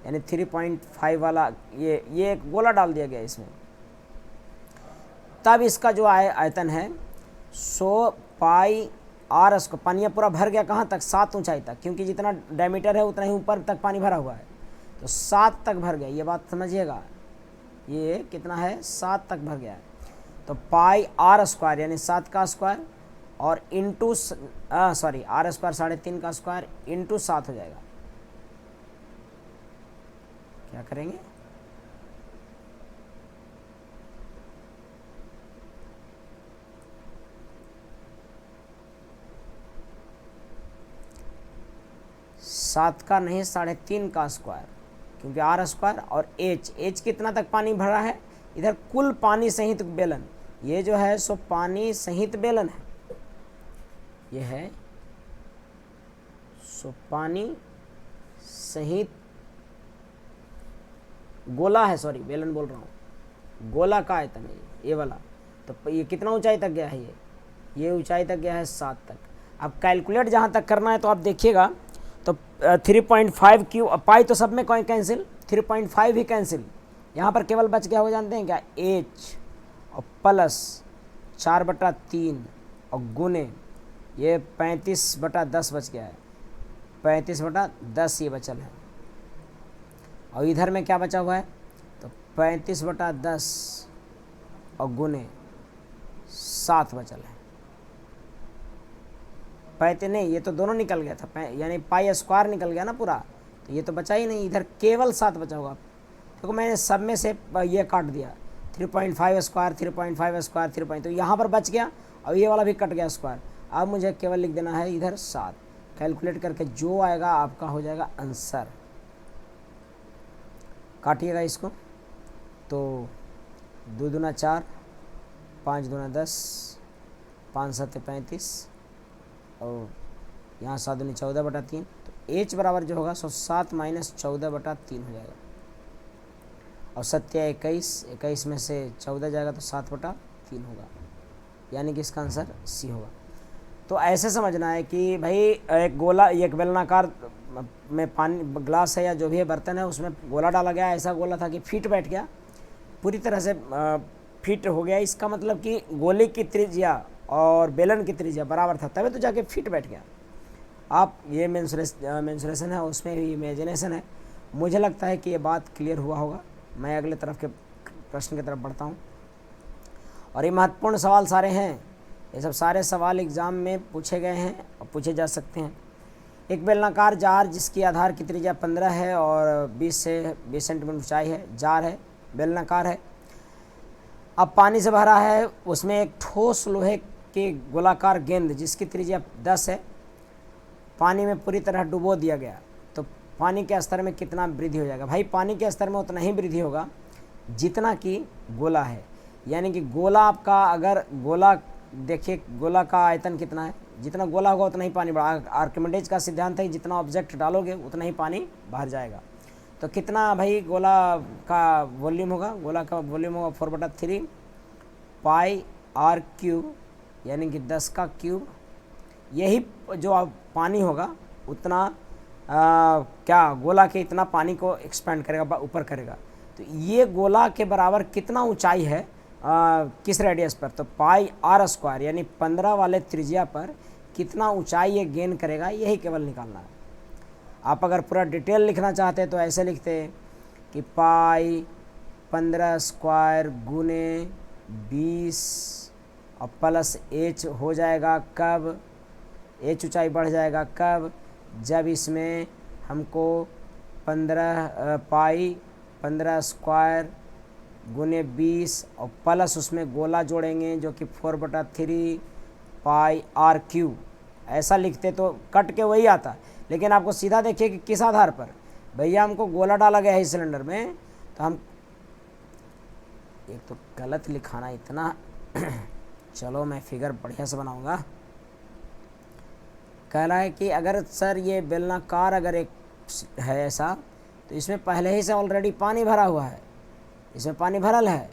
यानी 3.5 वाला ये एक गोला डाल दिया गया इसमें। तब इसका जो आयतन है 100 पाई आर स्क्वायर, पानी पूरा भर गया कहाँ तक, 7 ऊंचाई तक, क्योंकि जितना डायमीटर है उतना ही ऊपर तक पानी भरा हुआ है। तो 7 तक भर गया, ये बात समझिएगा। ये कितना है, 7 तक भर गया है। तो पाई आर स्क्वायर यानी 7 का स्क्वायर और इंटू आर स्क्वायर 3.5 का स्क्वायर इंटू 7 हो जाएगा। क्या करेंगे, सात का नहीं 3.5 का स्क्वायर, क्योंकि आर स्क्वायर और एच कितना तक पानी भरा है इधर, कुल पानी सहित बेलन। ये जो है सो पानी सहित बेलन है, ये है सो पानी सहित गोला है, सॉरी बेलन बोल रहा हूँ, गोला का आयतन है ये वाला। तो ये कितना ऊंचाई तक गया है, ये ऊंचाई तक गया है 7 तक। अब कैलकुलेट जहाँ तक करना है तो आप देखिएगा, तो 3.5 क्यू पाई तो सब में कोई कैंसिल, 3.5 ही कैंसिल। यहाँ पर केवल बच गया हो जानते हैं क्या, एच और प्लस 4/3 और गुने ये 35/10 बच गया है, 35/10 ये बचल है। और इधर में क्या बचा हुआ है, तो 35/10 और गुने 7 बचल है। 35 नहीं, ये तो दोनों निकल गया था, यानी पाई स्क्वायर निकल गया ना पूरा, तो ये तो बचा ही नहीं, इधर केवल 7 बचा होगा। क्योंकि मैंने सब में से ये काट दिया, 3.5 स्क्वायर 3.5 स्क्वायर 3. तो यहाँ पर बच गया और ये वाला भी कट गया स्क्वायर। अब मुझे केवल लिख देना है इधर 7, कैलकुलेट करके जो आएगा आपका हो जाएगा आंसर। काटिएगा इसको, तो 2 दूना 4, 5 दूना 10, 5 7 35 और यहाँ 7 दूनी 14/3। तो एच बराबर जो होगा सो 7 - 14/3 हो जाएगा। और 7 या 21 में से 14 जाएगा तो 7/3 होगा, यानी कि इसका आंसर सी होगा। तो ऐसे समझना है कि भाई एक गोला, एक बेलनाकार में पानी ग्लास है या जो भी है बर्तन है, उसमें गोला डाला गया, ऐसा गोला था कि फिट बैठ गया, पूरी तरह से फिट हो गया। इसका मतलब कि गोले की त्रिज्या और बेलन की त्रिज्या बराबर था, तभी तो जाके फिट बैठ गया। आप ये मेंसुरेशन है, उसमें भी इमेजिनेशन है। मुझे लगता है कि ये बात क्लियर हुआ होगा। मैं अगले तरफ के प्रश्न की तरफ बढ़ता हूँ। और ये महत्वपूर्ण सवाल सारे हैं, ये सब सारे सवाल एग्ज़ाम में पूछे गए हैं और पूछे जा सकते हैं। एक बेलनाकार जार जिसकी आधार की त्रिज्या 15 है और 20 से 20 सेंटीमीटर ऊंचाई है, जार है, बेलनाकार है। अब पानी से भरा है, उसमें एक ठोस लोहे के गोलाकार गेंद जिसकी त्रिज्या 10 है पानी में पूरी तरह डुबो दिया गया, तो पानी के स्तर में कितना वृद्धि हो जाएगा? भाई पानी के स्तर में उतना ही वृद्धि होगा जितना कि गोला है, यानी कि गोला आपका, अगर गोला देखिए गोला का आयतन कितना है, जितना गोला होगा उतना ही पानी बढ़ा। आर्किमिडीज का सिद्धांत है जितना ऑब्जेक्ट डालोगे उतना ही पानी बाहर जाएगा। तो कितना भाई गोला का वॉल्यूम होगा? गोला का वॉल्यूम होगा 4/3 पाई आर क्यूब, यानी कि 10 का क्यूब। यही जो पानी होगा उतना क्या गोला के इतना पानी को एक्सपेंड करेगा, ऊपर करेगा। तो ये गोला के बराबर कितना ऊंचाई है किस रेडियस पर? तो पाई आर स्क्वायर, यानी 15 वाले त्रिज्या पर कितना ऊंचाई ये गेन करेगा, यही केवल निकालना है। आप अगर पूरा डिटेल लिखना चाहते तो ऐसे लिखते कि पाई 15 स्क्वायर गुने 20 और प्लस एच हो जाएगा कब? एच ऊंचाई बढ़ जाएगा कब? जब इसमें हमको 15 स्क्वायर गुने 20 और प्लस उसमें गोला जोड़ेंगे जो कि 4/3 पाई आर क्यूब। ऐसा लिखते तो कट के वही आता, लेकिन आपको सीधा देखिए कि किस आधार पर भैया हमको गोला डाला गया है इस सिलेंडर में, तो हम एक तो गलत लिखाना इतना चलो मैं फिगर बढ़िया से बनाऊंगा। कह रहा है कि अगर सर ये बेलनाकार अगर एक है ऐसा, तो इसमें पहले ही से ऑलरेडी पानी भरा हुआ है, इसमें पानी भरल है।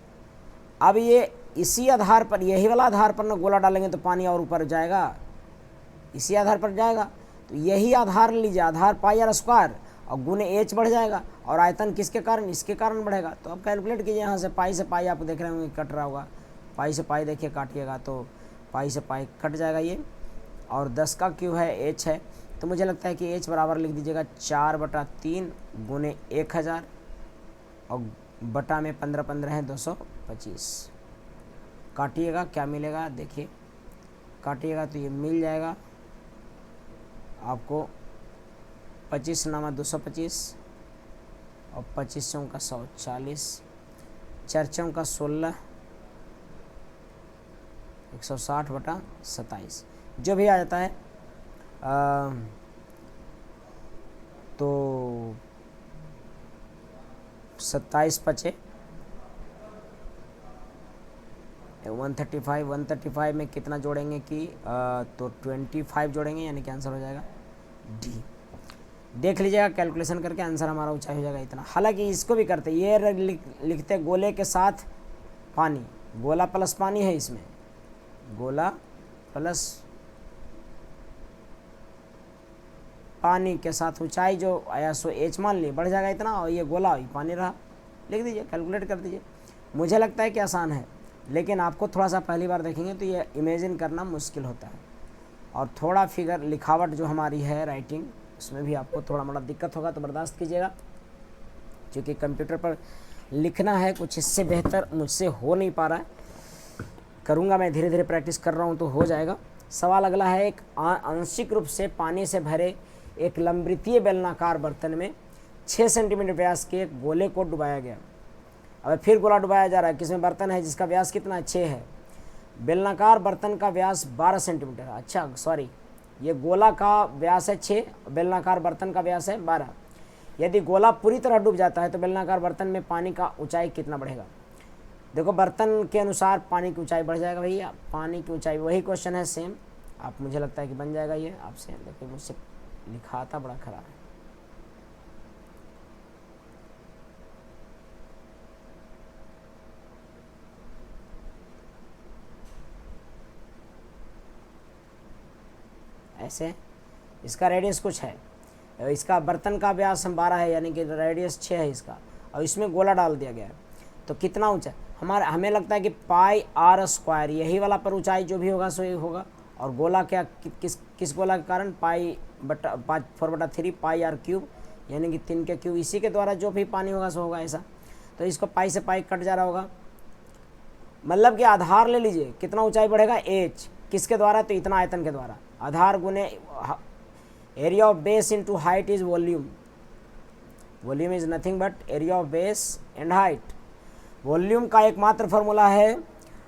अब ये इसी आधार पर, यही वाला आधार पर ना गोला डालेंगे तो पानी और ऊपर जाएगा, इसी आधार पर जाएगा। तो यही आधार लीजिए, आधार पाई आर स्क्वायर और गुने एच बढ़ जाएगा, और आयतन किसके कारण? इसके कारण बढ़ेगा। तो अब कैलकुलेट कीजिए, यहाँ से पाई आप देख रहे होंगे कट रहा होगा, पाई से पाई देखिए काटिएगा तो पाई से पाई कट जाएगा ये, और 10 का क्यूब है, एच है। तो मुझे लगता है कि एच बराबर लिख दीजिएगा 4/3 गुने 1000 और बटा में 15 है 225। काटिएगा क्या मिलेगा देखिए, काटिएगा तो ये मिल जाएगा आपको 25 नामा 225 और 25 चौका 140, 4 चौका 16, 160/27 जो भी आ जाता है। तो 27×5 135 में कितना जोड़ेंगे कि तो 25 जोड़ेंगे, यानी कि आंसर हो जाएगा डी। देख लीजिएगा कैलकुलेशन करके आंसर हमारा ऊंचाई हो जाएगा इतना। हालांकि इसको भी करते, ये लिखते गोले के साथ पानी, गोला प्लस पानी है इसमें, गोला प्लस पानी के साथ ऊंचाई जो आया सो एच मान ली, बढ़ जाएगा इतना, और ये गोला ये पानी रहा। लिख दीजिए, कैलकुलेट कर दीजिए। मुझे लगता है कि आसान है, लेकिन आपको थोड़ा सा पहली बार देखेंगे तो ये इमेजिन करना मुश्किल होता है, और थोड़ा फिगर लिखावट जो हमारी है राइटिंग, उसमें भी आपको थोड़ा मोड़ा दिक्कत होगा तो बर्दाश्त कीजिएगा, क्योंकि कंप्यूटर पर लिखना है, कुछ इससे बेहतर मुझसे हो नहीं पा रहा है। करूँगा मैं, धीरे धीरे प्रैक्टिस कर रहा हूँ तो हो जाएगा। सवाल अगला है, एक आंशिक रूप से पानी से भरे एक लंबवृत्तीय बेलनाकार बर्तन में 6 सेंटीमीटर व्यास के एक गोले को डुबाया गया। अब फिर गोला डुबाया जा रहा है, किसमें बर्तन है जिसका व्यास कितना है? 6 है। बेलनाकार बर्तन का व्यास 12 सेंटीमीटर, अच्छा सॉरी, ये गोला का व्यास है 6, बेलनाकार बर्तन का व्यास है 12। यदि गोला पूरी तरह डूब जाता है तो बेलनाकार बर्तन में पानी का ऊंचाई कितना बढ़ेगा? देखो बर्तन के अनुसार पानी की ऊंचाई बढ़ जाएगा भैया, पानी की ऊंचाई, वही क्वेश्चन है सेम। आप, मुझे लगता है कि बन जाएगा ये आपसे, देखिए मुझसे लिखा था बड़ा खराब है। ऐसे इसका रेडियस कुछ है, इसका बर्तन का व्यास 12 है, यानी कि रेडियस 6 है इसका, और इसमें गोला डाल दिया गया है, तो कितना ऊंचा? हमें लगता है कि पाई आर स्क्वायर, यही वाला पर ऊंचाई जो भी होगा सो ही होगा, और गोला क्या किस गोला के कारण? पाई 4/3 पाई आर क्यूब, यानी कि 3 के क्यूब, इसी के द्वारा जो भी पानी होगा सो होगा ऐसा। तो इसको पाई से पाई कट जा रहा होगा, मतलब कि आधार ले लीजिए, कितना ऊंचाई बढ़ेगा, h किसके द्वारा, तो इतना आयतन के द्वारा। आधार गुने area of base into height is volume. Volume is nothing but area of base and height. Volume का एकमात्र फॉर्मूला है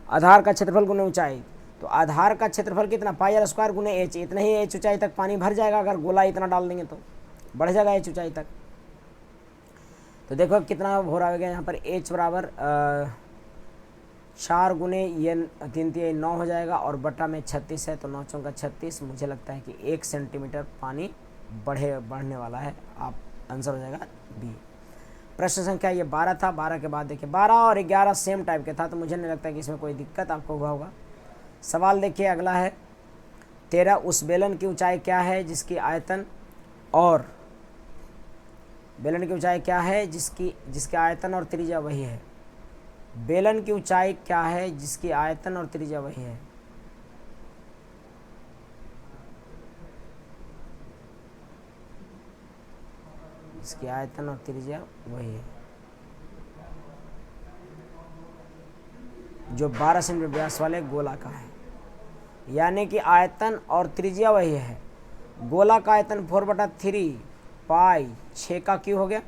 आधार का क्षेत्रफल गुने ऊंचाई। तो आधार का क्षेत्रफल कितना, पाई आर स्क्वायर गुने एच। इतना ही एच ऊंचाई तक पानी भर जाएगा, अगर गोला इतना डाल देंगे तो बढ़ जाएगा एच ऊंचाई तक। तो देखो कितना हो रहा है यहाँ पर, एच बराबर 4 गुने ये 3 3 9 हो जाएगा, और बटा में 36 है, तो 9 चौका 36। मुझे लगता है कि 1 सेंटीमीटर पानी बढ़ने वाला है। आप आंसर हो जाएगा बी। प्रश्न संख्या ये 12 था। 12 के बाद देखिए 12 और 11 सेम टाइप के था, तो मुझे नहीं लगता कि इसमें कोई दिक्कत आपको हुआ होगा। सवाल देखिए अगला है 13, उस बेलन की ऊंचाई क्या है जिसकी आयतन और बेलन की ऊंचाई क्या है जिसके आयतन और त्रिज्या वही है। बेलन की ऊंचाई क्या है जिसकी आयतन और त्रिज्या वही है। इसकी आयतन और त्रिज्या वही है, जो 12 सेंटीमीटर व्यास वाले गोला का है। यानी कि आयतन और त्रिज्या वही है। गोला का आयतन 4/3 पाई 6 का क्यू हो गया,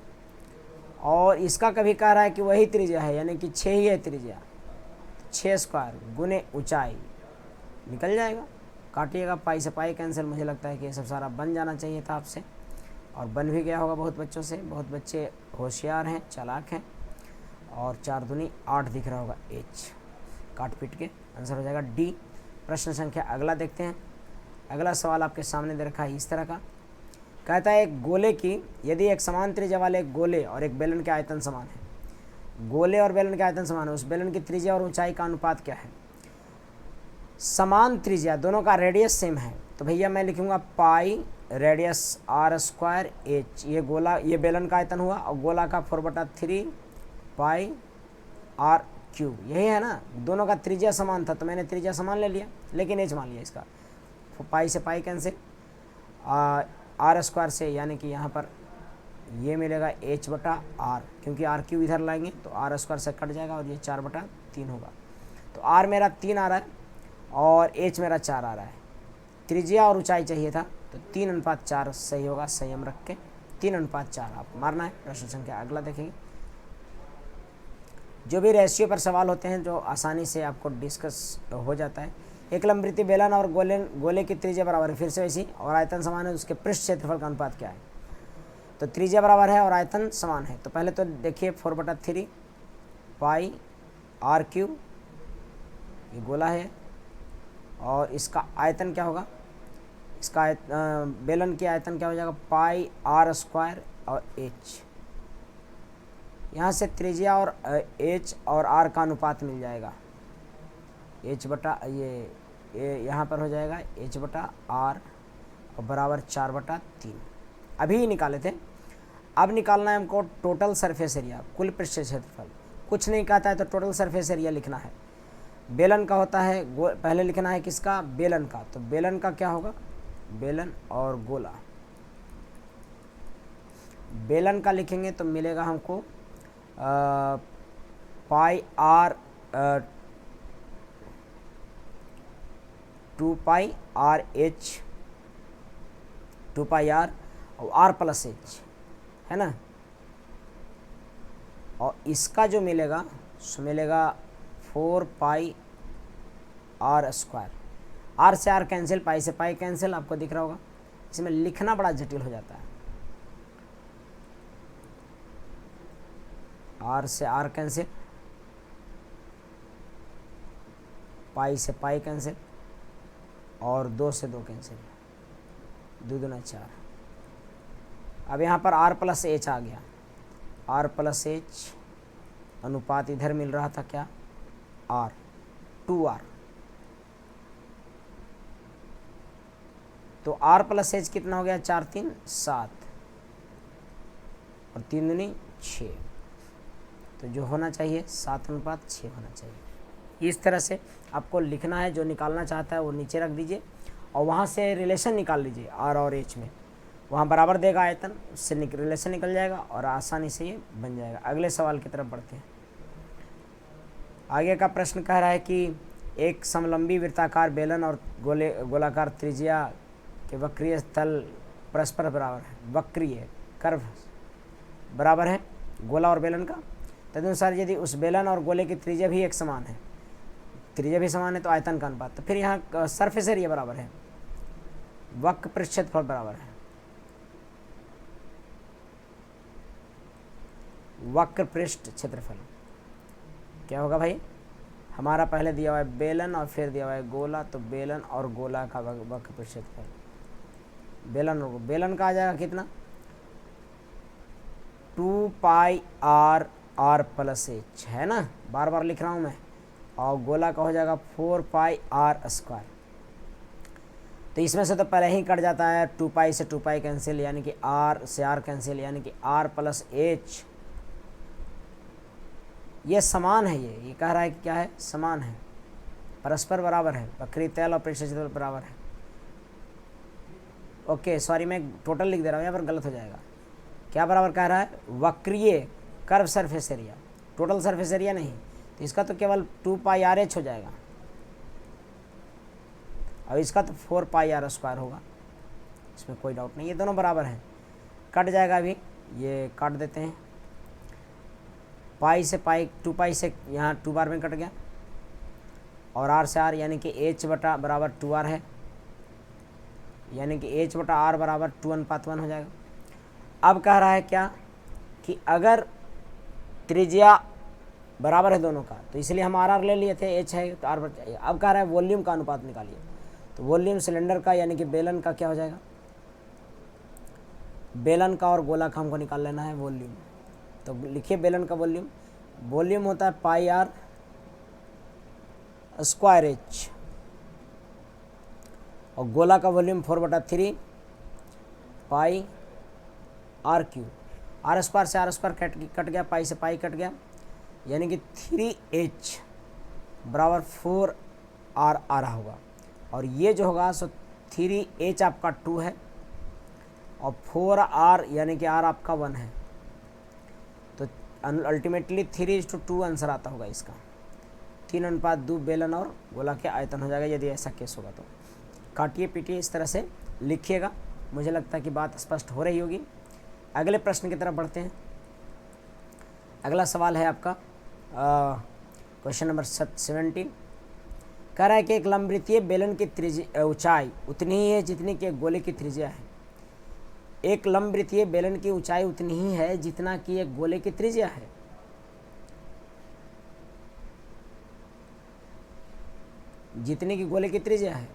और इसका कभी कह रहा है कि वही त्रिज्या है, यानी कि 6 ही है त्रिज्या। 6 स्क्वायर गुने ऊंचाई निकल जाएगा। काटिएगा, पाई से पाई कैंसिल। मुझे लगता है कि ये सब सारा बन जाना चाहिए था आपसे, और बन भी गया होगा बहुत बच्चों से। बहुत बच्चे होशियार हैं, चालाक हैं, और 4 दूनी 8 दिख रहा होगा एच। काट पीट के आंसर हो जाएगा डी। प्रश्न संख्या अगला देखते हैं। अगला सवाल आपके सामने दे रखा है इस तरह का। कहता है एक गोले की यदि एक समान त्रिज्या वाले एक गोले और एक बेलन के आयतन समान है। गोले और बेलन के आयतन समान है, उस बेलन की त्रिज्या और ऊंचाई का अनुपात क्या है। समान त्रिज्या, दोनों का रेडियस सेम है, तो भैया मैं लिखूंगा pi radius r square h. ये गोला, ये बेलन का आयतन हुआ, और गोला का 4/3 पाई आर क्यूब। यही है ना, दोनों का त्रिज्या समान था, तो मैंने त्रिज्या समान ले लिया, लेकिन एच मान लिया इसका। पाई से पाई कैंसिल, आर स्क्वायर से, यानी कि यहाँ पर ये मिलेगा h/r, क्योंकि आर क्यूब इधर लाएंगे तो आर स्क्वायर से कट जाएगा, और ये 4/3 होगा। तो आर मेरा 3 आ रहा है और एच मेरा 4 आ रहा है। त्रिज्या और ऊंचाई चाहिए था, तो 3:4 सही होगा। संयम रख के 3:4 आप मारना है। प्रश्न संख्या अगला देखेंगे। जो भी रेशियो पर सवाल होते हैं जो आसानी से आपको डिस्कस हो जाता है। एक लंबवृत्तीय बेलन और गोले की त्रिज्या बराबर है, फिर से वैसी, और आयतन समान है, उसके पृष्ठ क्षेत्रफल का अनुपात क्या है। तो त्रिज्या बराबर है और आयतन समान है, तो पहले तो देखिए 4/3 पाई आर क्यूब, ये गोला है, और इसका आयतन क्या होगा, इसका बेलन की आयतन क्या हो जाएगा, पाई आर स्क्वायर और एच। यहाँ से त्रिज्या और एच और आर का अनुपात मिल जाएगा। एच बटा ये यहाँ पर हो जाएगा h/r और बराबर 4/3। अभी ही निकाले थे, अब निकालना है हमको टोटल सरफेस एरिया, कुल पृष्ठ क्षेत्रफल। कुछ नहीं कहता है तो टोटल सरफेस एरिया लिखना है। बेलन का होता है, पहले लिखना है किसका, बेलन का। तो बेलन का क्या होगा, बेलन और गोला। बेलन का लिखेंगे तो मिलेगा हमको pi r 2 pi r h, 2 pi r और आर प्लस एच, है ना। और इसका जो मिलेगा सो मिलेगा 4 पाई आर स्क्वायर। आर से आर कैंसिल, पाई से पाई कैंसिल, आपको दिख रहा होगा। इसमें लिखना बड़ा जटिल हो जाता है। आर से आर कैंसिल, पाई से पाई कैंसिल, और 2 से 2 कैंसिल, 2 दूना 4। अब यहाँ पर आर प्लस एच आ गया। आर प्लस एच अनुपात इधर मिल रहा था क्या, आर 2r। तो आर प्लस एच कितना हो गया, 4 3 7 और 3 दूनी 6। तो जो होना चाहिए 7:6 होना चाहिए। इस तरह से आपको लिखना है। जो निकालना चाहता है वो नीचे रख दीजिए, और वहाँ से रिलेशन निकाल लीजिए आर और एच में। वहाँ बराबर देगा आयतन, उससे रिलेशन निकल जाएगा और आसानी से ये बन जाएगा। अगले सवाल की तरफ बढ़ते हैं। आगे का प्रश्न कह रहा है कि एक समलंबी वृत्ताकार बेलन और गोलाकार त्रिज्या के वक्रीय तल परस्पर बराबर है। वक्रीय कर्व बराबर है गोला और बेलन का। तदनुसार यदि उस बेलन और गोले की त्रिज्या भी एक समान है, त्रिज्या भी समान है तो आयतन का अनुपात, तो फिर यहाँ सरफेस एरिया बराबर है, वक्र पृष्ठ क्षेत्रफल बराबर है। वक्र पृष्ठ क्षेत्रफल क्या होगा भाई? हमारा पहले दिया हुआ है बेलन और फिर दिया हुआ है गोला, तो बेलन और गोला का वक्र पृष्ठ क्षेत्रफल, बेलन का आ जाएगा कितना? 2 pi are are plus h, है ना, बार बार लिख रहा हूँ मैं। और गोला का हो जाएगा 4 पाई आर स्क्वायर। तो इसमें से तो पहले ही कट जाता है, 2 पाई से 2 पाई कैंसिल, यानी कि आर से आर कैंसिल, यानी कि आर प्लस एच। ये समान है, ये कह रहा है कि क्या है? समान है, परस्पर बराबर है, वक्रीय तल और पृष्ठ क्षेत्रफल बराबर है। ओके सॉरी, मैं टोटल लिख दे रहा हूँ, यहाँ पर गलत हो जाएगा। क्या बराबर कह रहा है? वक्रीय curve surface area, total surface area नहीं। तो इसका तो केवल 2 पाई आर एच हो जाएगा, और इसका तो 4 पाई आर स्क्वायर होगा, इसमें कोई डाउट नहीं, ये दोनों बराबर हैं। कट जाएगा, अभी ये काट देते हैं। पाई से पाई, 2 पाई से यहाँ 2 बार में कट गया, और आर से आर, यानी कि एच बटा बराबर 2r है, यानी कि एच बटा आर बराबर 2:1 हो जाएगा। अब कह रहा है क्या कि अगर त्रिज्या बराबर है दोनों का, तो इसलिए हम आर ले लिए थे, एच है तो आर बच जाएगा। अब कह रहा है वॉल्यूम का अनुपात निकालिए, तो वॉल्यूम सिलेंडर का यानी कि बेलन का क्या हो जाएगा? बेलन का और गोला का हमको निकाल लेना है वॉल्यूम। तो लिखिए बेलन का वॉल्यूम, वॉल्यूम होता है पाई आर स्क्वायर एच, और गोला का volume 4/3 pi r cube. R square से आर स्क्वायर कट गया, पाई से पाई कट गया, यानी कि 3h बराबर 4r आ रहा होगा। और ये जो होगा सो 3h आपका 2 है, और 4r यानी कि r आपका 1 है, तो अल्टीमेटली 3:2 आंसर आता होगा इसका। 3:2 बेलन और गोला के आयतन हो जाएगा, यदि ऐसा केस होगा तो। काटिए पीटिए, इस तरह से लिखिएगा, मुझे लगता है कि बात स्पष्ट हो रही होगी। अगले प्रश्न की तरफ बढ़ते हैं। अगला सवाल है आपका क्वेश्चन नंबर 17। कह रहा है कि एक लंबवृत्तीय बेलन की ऊंचाई उतनी ही है जितनी कि गोले की त्रिज्या है। एक लंबवृत्तीय बेलन की ऊंचाई उतनी ही है जितना कि एक गोले की त्रिज्या है। जितने की गोले की त्रिज्या है।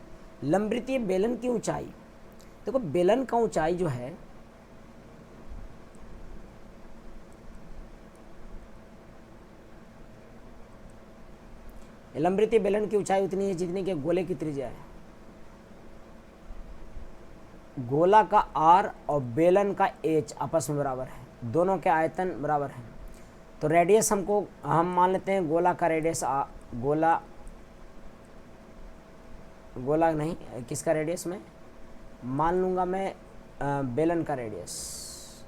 लंबवृत्तीय बेलन की ऊंचाई, देखो बेलन का ऊंचाई जो है लंबवृत्तीय बेलन की ऊंचाई उतनी है जितनी कि गोले की त्रिज्या है। गोला का आर और बेलन का एच आपस में बराबर है, दोनों के आयतन बराबर हैं। तो रेडियस हम मान लेते हैं गोला का रेडियस, गोला नहीं, किसका रेडियस मैं मान लूँगा? मैं बेलन का रेडियस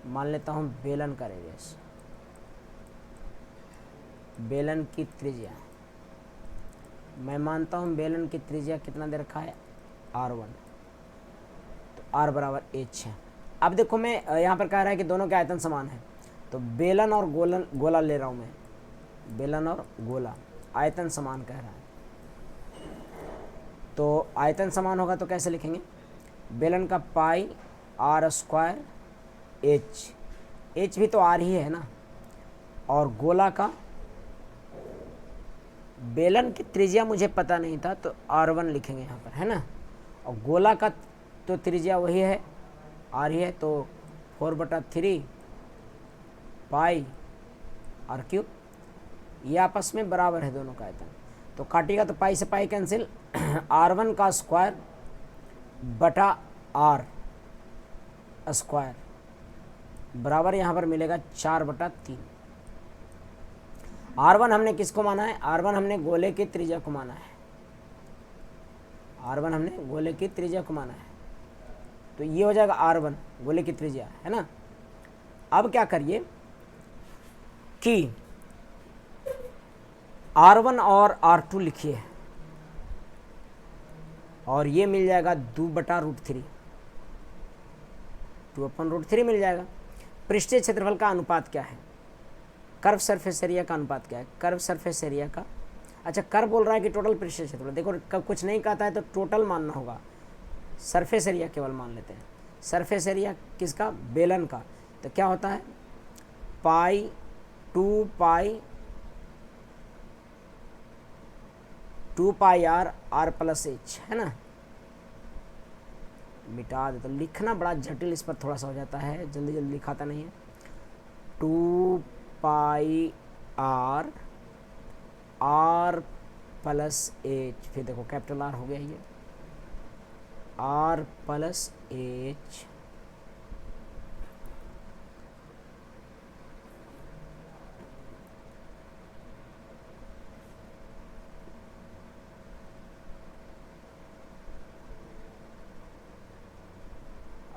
मान लेता हूँ, बेलन का रेडियस, बेलन की त्रिज्या मैं मानता हूँ। बेलन की त्रिज्या कितना दे रखा है? r1, तो r बराबर h है। अब देखो मैं यहाँ पर कह रहा है कि दोनों के आयतन समान है, तो बेलन और गोला ले रहा हूँ मैं, बेलन और गोला आयतन समान कह रहा है, तो आयतन समान होगा तो कैसे लिखेंगे? बेलन का पाई आर स्क्वायर एच भी तो आर ही है ना, और गोला का, बेलन की त्रिज्या मुझे पता नहीं था तो r1 लिखेंगे यहाँ पर, है ना, और गोला का तो त्रिज्या वही है, r ही है, तो 4/3 पाई आर क्यूब, ये आपस में बराबर है दोनों का आयतन। तो काटिएगा तो पाई से पाई कैंसिल, r1 का स्क्वायर बटा r स्क्वायर बराबर यहाँ पर मिलेगा 4/3। r1 हमने किसको माना है? r1 हमने गोले की त्रिज्या को माना है, r1 हमने गोले की त्रिज्या को माना है, तो ये हो जाएगा r1 गोले की त्रिज्या, है ना। अब क्या करिए कि R1 और R2 लिखिए और ये मिल जाएगा 2/√3, 2/√3 मिल जाएगा। पृष्ठीय क्षेत्रफल का अनुपात क्या है? कर्व सरफेस एरिया का अनुपात क्या है? कर्व सरफेस एरिया का, अच्छा कर्व बोल रहा है कि टोटल पृष्ठीय क्षेत्रफल, देखो कुछ नहीं कहता है तो टोटल मानना होगा, सरफेस एरिया केवल मान लेते हैं। सरफेस एरिया किसका? बेलन का। तो क्या होता है? पाई 2 पाई r प्लस h, है ना। मिटा दे तो लिखना बड़ा जटिल इस पर थोड़ा सा हो जाता है, जल्दी जल्दी लिखाता नहीं है। 2 पाई r प्लस h, फिर देखो कैपिटल R हो गया ये, r plus h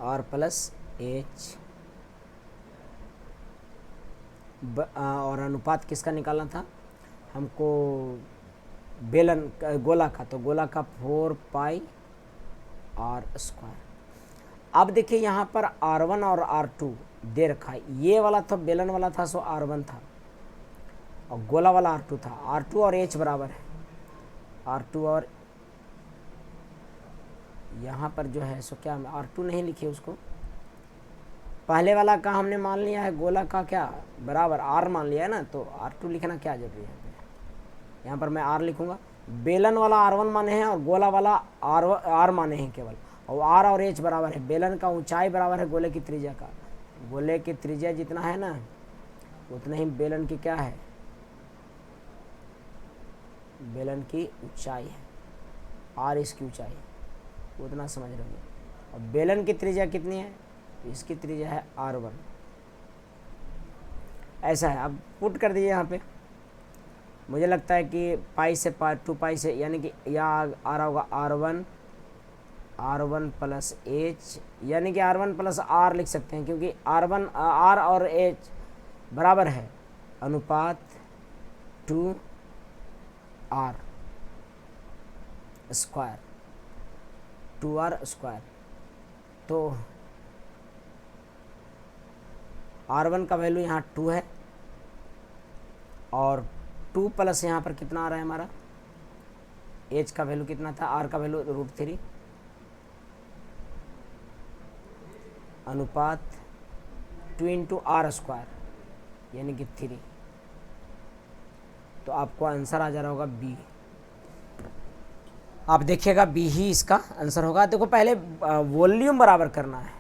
r plus h और अनुपात किसका निकालना था हमको? बेलन गोला का, तो गोला का 4 पाई r²। अब देखिए यहाँ पर R1 और R2 दे रखा है, ये वाला तो बेलन वाला था सो R1 था और गोला वाला R2 था। R2 और H बराबर है, R2 और यहाँ पर जो है सो क्या R2 नहीं लिखे उसको, पहले वाला का हमने मान लिया है, गोला का क्या बराबर R मान लिया है ना, तो R2 लिखना क्या जरूरी है? यहाँ पर मैं R लिखूँगा। बेलन वाला R1 माने हैं और गोला वाला R माने हैं केवल, और R और H बराबर है। बेलन का ऊंचाई बराबर है गोले की त्रिज्या का, गोले की त्रिज्या जितना है ना उतना ही बेलन की क्या है? बेलन की ऊंचाई है, R इसकी ऊंचाई है, उतना समझ रहे हो। और बेलन की त्रिज्या कितनी है? इसकी त्रिज्या है R1, ऐसा है। अब पुट कर दीजिए यहाँ पे, मुझे लगता है कि पाई से 2 पाई से, यानी कि यहाँ आ रहा होगा R1 प्लस H, यानी कि R1 प्लस R लिख सकते हैं, क्योंकि R1 R और H बराबर है अनुपात 2R², 2R²। तो R1 का वैल्यू यहाँ 2 है और 2 प्लस यहाँ पर कितना आ रहा है हमारा? H का वैल्यू कितना था? R का वैल्यू √3 अनुपात 2 × R², यानी कि 3। तो आपको आंसर आ जा रहा होगा B। आप देखिएगा B ही इसका आंसर होगा। देखो पहले वॉल्यूम बराबर करना है,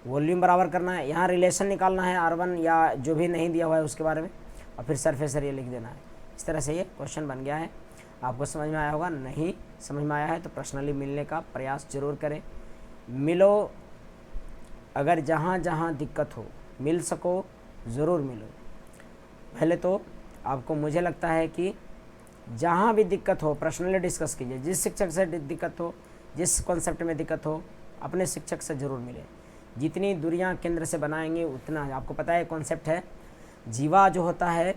वॉल्यूम बराबर करना है, यहाँ रिलेशन निकालना है R1 या जो भी नहीं दिया हुआ है उसके बारे में, और फिर सरफेस एरिया लिख देना है। इस तरह से ये क्वेश्चन बन गया है। आपको समझ में आया होगा, नहीं समझ में आया है तो पर्सनली मिलने का प्रयास जरूर करें। मिलो, अगर जहाँ जहाँ दिक्कत हो मिल सको ज़रूर मिलो। पहले तो आपको, मुझे लगता है कि जहाँ भी दिक्कत हो पर्सनली डिस्कस कीजिए। जिस शिक्षक से दिक्कत हो, जिस कॉन्सेप्ट में दिक्कत हो, अपने शिक्षक से ज़रूर मिले। जितनी दूरियाँ केंद्र से बनाएंगे उतना, आपको पता है कॉन्सेप्ट है, जीवा जो होता है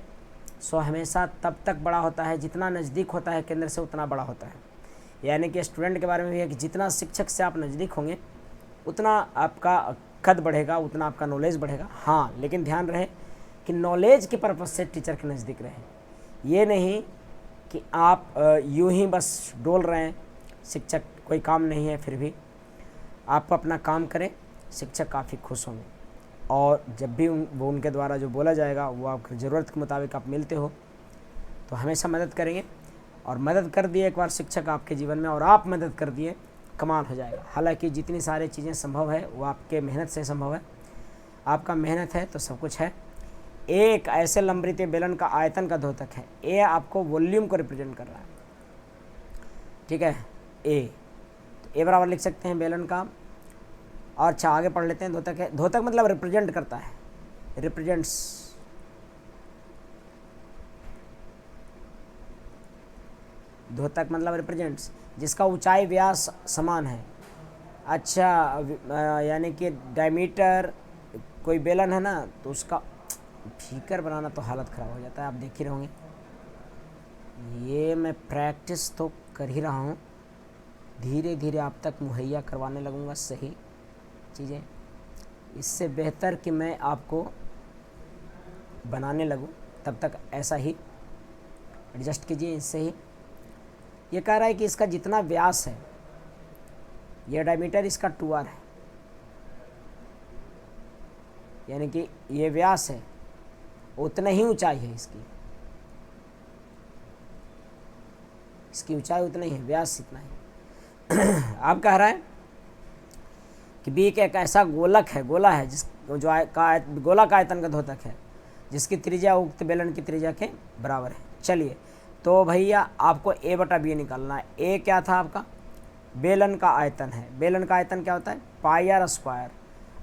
सो हमेशा तब तक बड़ा होता है जितना नज़दीक होता है केंद्र से उतना बड़ा होता है। यानी कि स्टूडेंट के बारे में भी है कि जितना शिक्षक से आप नज़दीक होंगे उतना आपका कद बढ़ेगा, उतना आपका नॉलेज बढ़ेगा। हाँ, लेकिन ध्यान रहे कि नॉलेज के पर्पज़ से टीचर के नज़दीक रहें। ये नहीं कि आप यूं ही बस डोल रहे हैं, शिक्षक कोई काम नहीं है, फिर भी आप अपना काम करें, शिक्षक काफ़ी खुश होंगे। और जब भी वो उनके द्वारा जो बोला जाएगा वो आपकी ज़रूरत के मुताबिक आप मिलते हो तो हमेशा मदद करेंगे। और मदद कर दिए एक बार शिक्षक आपके जीवन में और आप मदद कर दिए, कमाल हो जाएगा। हालांकि जितनी सारी चीज़ें संभव है वो आपके मेहनत से संभव है, आपका मेहनत है तो सब कुछ है। एक ऐसे लंबवृत्तीय बेलन का आयतन का द्योतक है, ए आपको वॉल्यूम को रिप्रेजेंट कर रहा है, ठीक है। ए तो ए बराबर लिख सकते हैं बेलन का। और अच्छा आगे पढ़ लेते हैं, द्योतक है, द्योतक मतलब रिप्रेजेंट करता है, रिप्रेजेंट्स। द्योतक मतलब रिप्रेजेंट्स, जिसका ऊंचाई व्यास समान है। अच्छा यानी कि डायमीटर, कोई बेलन है ना तो उसका फीकर बनाना तो हालत ख़राब हो जाता है, आप देख ही रहोगे। ये मैं प्रैक्टिस तो कर ही रहा हूँ, धीरे धीरे आप तक मुहैया करवाने लगूँगा सही चीज़ें। इससे बेहतर कि मैं आपको बनाने लगूँ, तब तक ऐसा ही एडजस्ट कीजिए इससे ही। ये कह रहा है कि इसका जितना व्यास है, ये डायमीटर इसका 2r है, यानी कि ये व्यास है, उतना ही ऊंचाई है इसकी ऊंचाई उतना ही है, व्यास इतना ही। अब कह रहा है कि बी एक ऐसा गोला है जिस जो गोला का आयतन का द्योतक है जिसकी त्रिज्या उक्त बेलन की त्रिज्या के बराबर है। चलिए तो भैया आपको ए बटा बी निकालना है। ए क्या था आपका, बेलन का आयतन है। बेलन का आयतन क्या होता है, पाई आर स्क्वायर,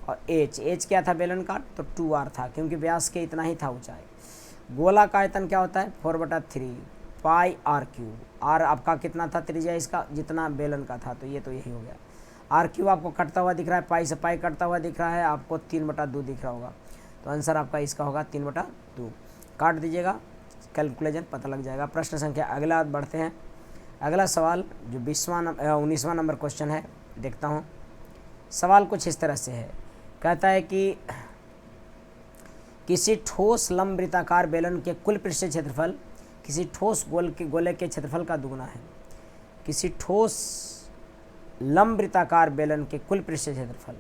और एच क्या था बेलन का, तो 2r था, क्योंकि व्यास के इतना ही था ऊंचाई। गोला का आयतन क्या होता है, 4/3 पाई आर क्यूब। आर आपका कितना था त्रिज्या इसका, जितना बेलन का था, तो ये तो यही हो गया। आर क्यूब आपको कटता हुआ दिख रहा है, पाई से पाई कटता हुआ दिख रहा है, आपको 3/2 दिख रहा होगा, तो आंसर आपका इसका होगा 3/2। काट दीजिएगा, कैलकुलेशन पता लग जाएगा। प्रश्न संख्या अगला बढ़ते हैं। अगला सवाल जो 19वां नंबर क्वेश्चन है, देखता हूँ। सवाल कुछ इस तरह से है, कहता है कि किसी ठोस लंबवृत्ताकार बेलन के कुल पृष्ठीय क्षेत्रफल किसी ठोस गोले के क्षेत्रफल का दुगुना है। किसी ठोस लंबवृत्ताकार बेलन के कुल पृष्ठीय क्षेत्रफल,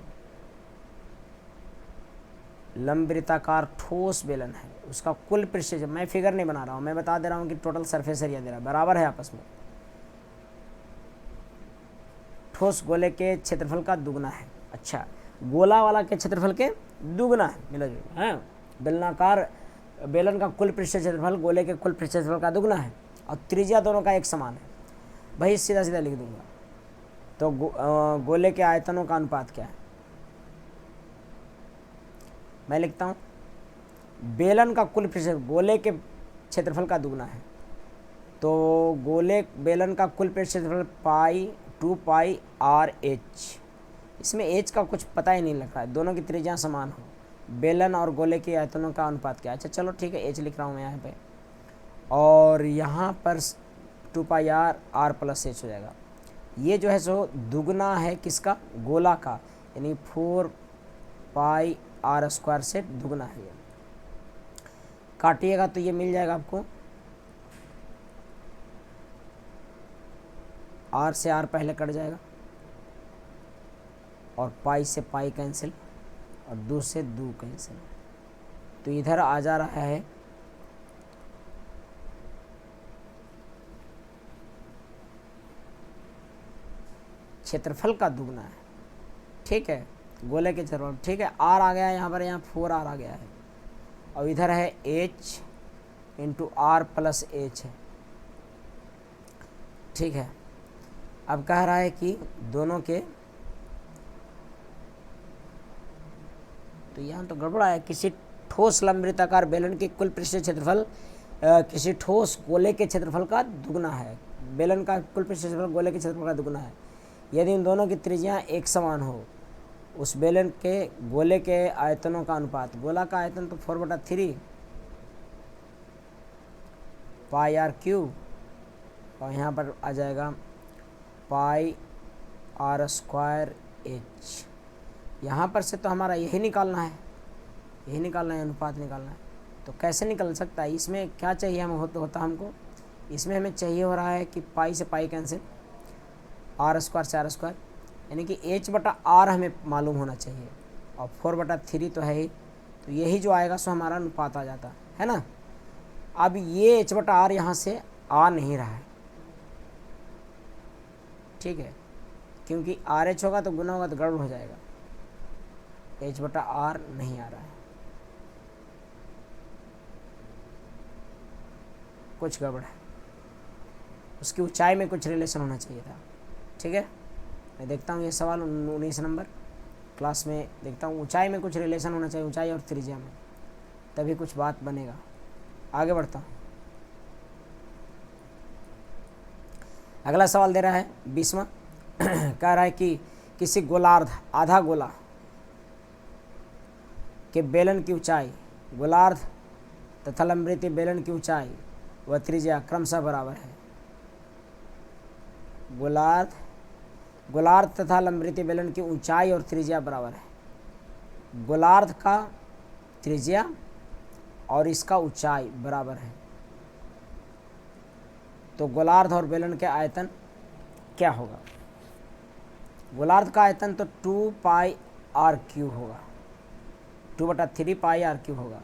लंबवृत्ताकार ठोस बेलन है, उसका कुल पृष्ठीय, मैं फिगर नहीं बना रहा हूँ, मैं बता दे रहा हूँ कि टोटल सरफेस एरिया दे रहा है, बराबर है आपस में। ठोस गोले के क्षेत्रफल का दुगुना है। अच्छा, गोला वाला के क्षेत्रफल के दुगुना है, मिला जुला है। बेलनाकार बेलन का कुल पृष्ठीय क्षेत्रफल गोले के कुल पृष्ठीय क्षेत्रफल का दुगुना है, और त्रिज्या दोनों का एक समान है। भाई सीधा सीधा लिख दूंगा, तो गोले के आयतनों का अनुपात क्या है, मैं लिखता हूँ बेलन का कुल पृष्ठीय गोले के क्षेत्रफल का दुगुना है, तो बेलन का कुल पृष्ठीय क्षेत्रफल 2 पाई आर एच। इसमें एच का कुछ पता ही नहीं लग रहा है, दोनों की त्रिज्या समान हो, बेलन और गोले के आयतनों का अनुपात क्या है। अच्छा चलो ठीक है, एच लिख रहा हूँ मैं यहाँ पे, और यहाँ पर 2 पाई आर प्लस एच हो जाएगा। ये जो है सो दुगना है किसका, गोला का, यानी 4 पाई आर स्क्वायर से दुगना है। ये काटिएगा तो ये मिल जाएगा आपको, आर से आर पहले कट जाएगा, और पाई से पाई कैंसिल, और 2 से 2 कैंसिल, तो इधर आ जा रहा है क्षेत्रफल का दुगना है। ठीक है, गोले के क्षेत्रफल, ठीक है, आर आ गया है यहाँ पर, यहाँ 4r आ गया है, और इधर है h into r plus h है। ठीक है, अब कह रहा है कि दोनों के, तो यहाँ तो गड़बड़ा है, किसी ठोस लंबवृत्ताकार बेलन के कुल पृष्ठीय क्षेत्रफल किसी ठोस गोले के क्षेत्रफल का दुगुना है। बेलन का कुल पृष्ठीय क्षेत्रफल गोले के क्षेत्रफल का दुगुना है यदि इन दोनों की त्रिज्या एक समान हो। उस बेलन के गोले के आयतनों का अनुपात, गोला का आयतन तो 4/3 पाई आर क्यूब, और यहाँ पर आ जाएगा पाई आर स्क्वायर एच। यहाँ पर से तो हमारा यही निकालना है, अनुपात निकालना है। तो कैसे निकल सकता है, इसमें क्या चाहिए होता हमको, इसमें हमें चाहिए हो रहा है कि पाई से पाई कैंसिल, आर स्क्वायर से आर स्क्वायर, यानी कि h/r हमें मालूम होना चाहिए, और 4/3 तो है ही, तो यही जो आएगा सो हमारा अनुपात आ जाता है ना। अब ये h/r यहाँ से आ नहीं रहा है, ठीक है, क्योंकि RH होगा तो गुना होगा तो गड़बड़ हो जाएगा, h/r नहीं आ रहा है, कुछ गड़बड़ है, उसकी ऊंचाई में कुछ रिलेशन होना चाहिए था। ठीक है, मैं देखता हूँ ये सवाल 19 नंबर क्लास में देखता हूँ, ऊंचाई में कुछ रिलेशन होना चाहिए, ऊंचाई और त्रिज्या में, तभी कुछ बात बनेगा। आगे बढ़ता हूँ, अगला सवाल दे रहा है 20वां, कह रहा है कि किसी गोलार्ध आधा गोला के बेलन की ऊंचाई, गोलार्ध तथा लंबवृत्तीय बेलन की ऊंचाई व त्रिज्या क्रमशः बराबर है। गोलार्ध तथा लंबवृत्तीय बेलन की ऊंचाई और त्रिज्या बराबर है। गोलार्ध का त्रिज्या और इसका ऊंचाई बराबर है, तो गोलार्ध और बेलन के आयतन क्या होगा? गोलार्ध का आयतन तो 2 पाई आर क्यूब होगा, 2/3 पाई आर क्यूब होगा,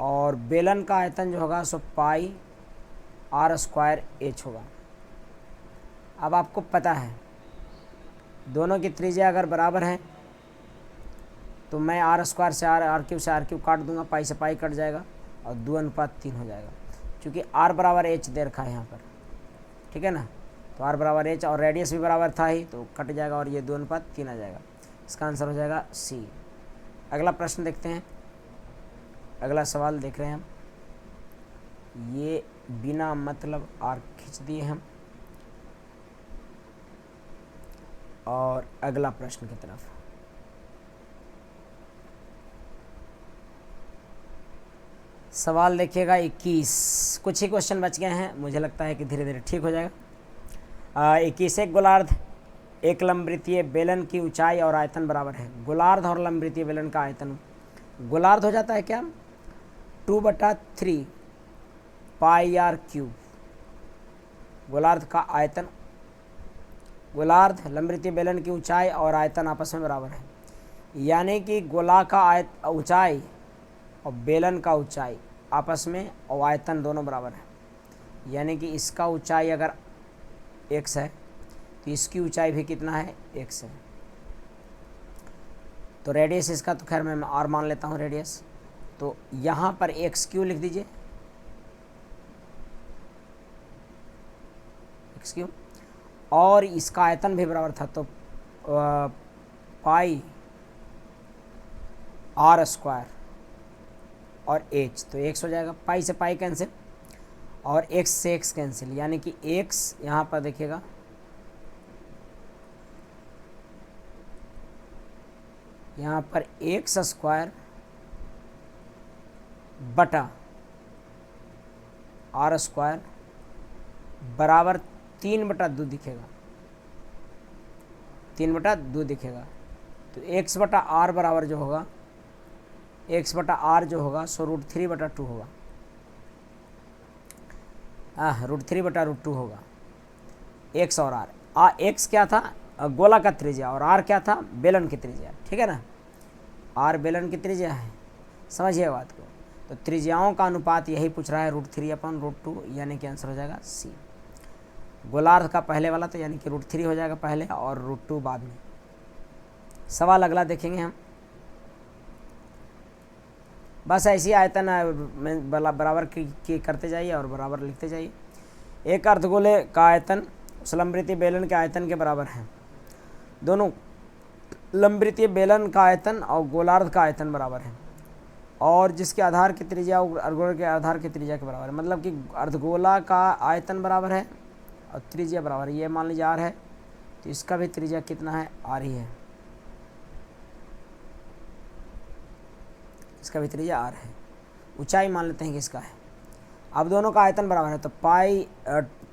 और बेलन का आयतन जो होगा सो पाई आर स्क्वायर एच होगा। अब आपको पता है दोनों की त्रिज्या अगर बराबर है तो मैं आर स्क्वायर से आर क्यूब काट दूंगा, पाई से पाई कट जाएगा और 2:3 हो जाएगा, क्योंकि आर बराबर एच दे रखा है यहाँ पर, ठीक है ना। तो आर बराबर एच और रेडियस भी बराबर था ही, तो कट जाएगा और ये 2:3 आ जाएगा। इसका आंसर हो जाएगा सी। अगला प्रश्न देखते हैं, अगला सवाल देख रहे हैं हम। ये बिना मतलब आर खींच दिए हम, और अगला प्रश्न की तरफ। सवाल देखिएगा 21। कुछ ही क्वेश्चन बच गए हैं, मुझे लगता है कि धीरे धीरे ठीक हो जाएगा। 21 एक गोलार्ध एक लंबवृत्तीय बेलन की ऊंचाई और आयतन बराबर है। गोलार्ध और लंबवृत्तीय बेलन का आयतन, गोलार्ध हो जाता है क्या 2/3 पाई आर क्यूब। गोलार्ध का आयतन, गोलार्ध लंबवृत्तीय बेलन की ऊंचाई और आयतन आपस में बराबर है, यानी कि गोला का ऊंचाई और बेलन का ऊंचाई आपस में और आयतन दोनों बराबर है, यानी कि इसका ऊंचाई अगर x है तो इसकी ऊंचाई भी कितना है x है। तो रेडियस इसका तो खैर मैं r मान लेता हूँ रेडियस, तो यहाँ पर x³ लिख दीजिए, x³, और इसका आयतन भी बराबर था तो पाई आर स्क्वायर और h, तो x हो जाएगा, पाई से पाई कैंसिल और x से x कैंसिल, यानी कि x यहाँ पर देखिएगा यहाँ पर x स्क्वायर बटा आर स्क्वायर बराबर 3/2 दिखेगा, 3/2 दिखेगा। तो x बटा आर बराबर जो होगा, x बटा आर जो होगा सो √3/2 होगा, √3/2 होगा। x और r, x क्या था गोला का त्रिज्या और r क्या था बेलन की त्रिज्या, ठीक है ना। r बेलन की त्रिज्या है, समझिए बात को। तो त्रिज्याओं का अनुपात यही पूछ रहा है, √3/2, यानी कि आंसर हो जाएगा सी। गोलार्ध का पहले वाला तो यानी कि √3 हो जाएगा पहले और √2 बाद में। सवाल अगला देखेंगे हम। बस ऐसी आयतन बराबर की करते जाइए और बराबर लिखते जाइए। एक अर्धगोले का आयतन उस लंबवृत्तीय बेलन के आयतन के बराबर है। दोनों लंबवृत्तीय बेलन का आयतन और गोलार्ध का आयतन बराबर है, और जिसके आधार की त्रिज्या अर्धगोले के आधार की त्रिज्या के बराबर है। मतलब कि अर्धगोला का आयतन बराबर है और त्रिज्या बराबर है। ये मान लीजिए आर है तो इसका भी त्रिज्या कितना है, आर ही है, इसका भी त्रिज्या आर है। ऊंचाई मान लेते हैं कि इसका है। अब दोनों का आयतन बराबर है तो पाई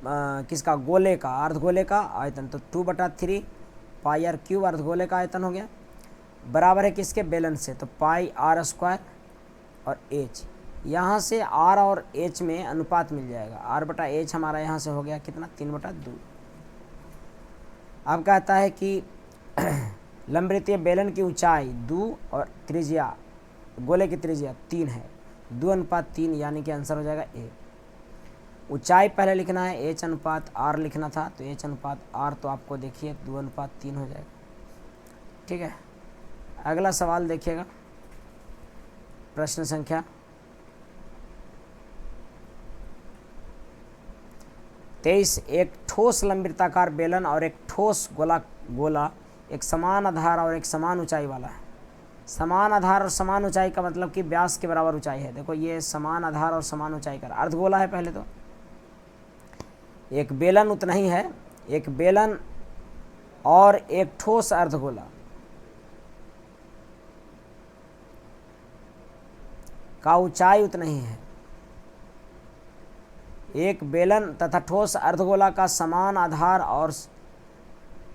किसका गोले का, अर्धगोले का आयतन तो 2/3 पाई आर क्यूब अर्धगोले का आयतन हो गया, बराबर है किसके बेलन से, तो पाई आर स्क्वायर और एच। यहाँ से आर और एच में अनुपात मिल जाएगा, r/h हमारा यहाँ से हो गया कितना 3/2। अब कहता है कि लंबवृत्तीय बेलन की ऊंचाई 2 और त्रिज्या गोले की त्रिज्या 3 है, 2:3, यानी कि आंसर हो जाएगा ए। ऊंचाई पहले लिखना है, h/r लिखना था तो h/r, तो आपको देखिए 2:3 हो जाएगा, ठीक है। अगला सवाल देखिएगा, प्रश्न संख्या 23। एक ठोस लंबवृत्ताकार बेलन और एक ठोस गोला एक समान आधार और एक समान ऊंचाई वाला है। समान आधार और समान ऊंचाई का मतलब कि व्यास के बराबर ऊंचाई है। देखो ये समान आधार और समान ऊंचाई का अर्धगोला है। पहले तो एक बेलन उतना ही है, एक बेलन और एक ठोस अर्धगोला का ऊंचाई उतना ही है। एक बेलन तथा ठोस अर्धगोला का समान आधार और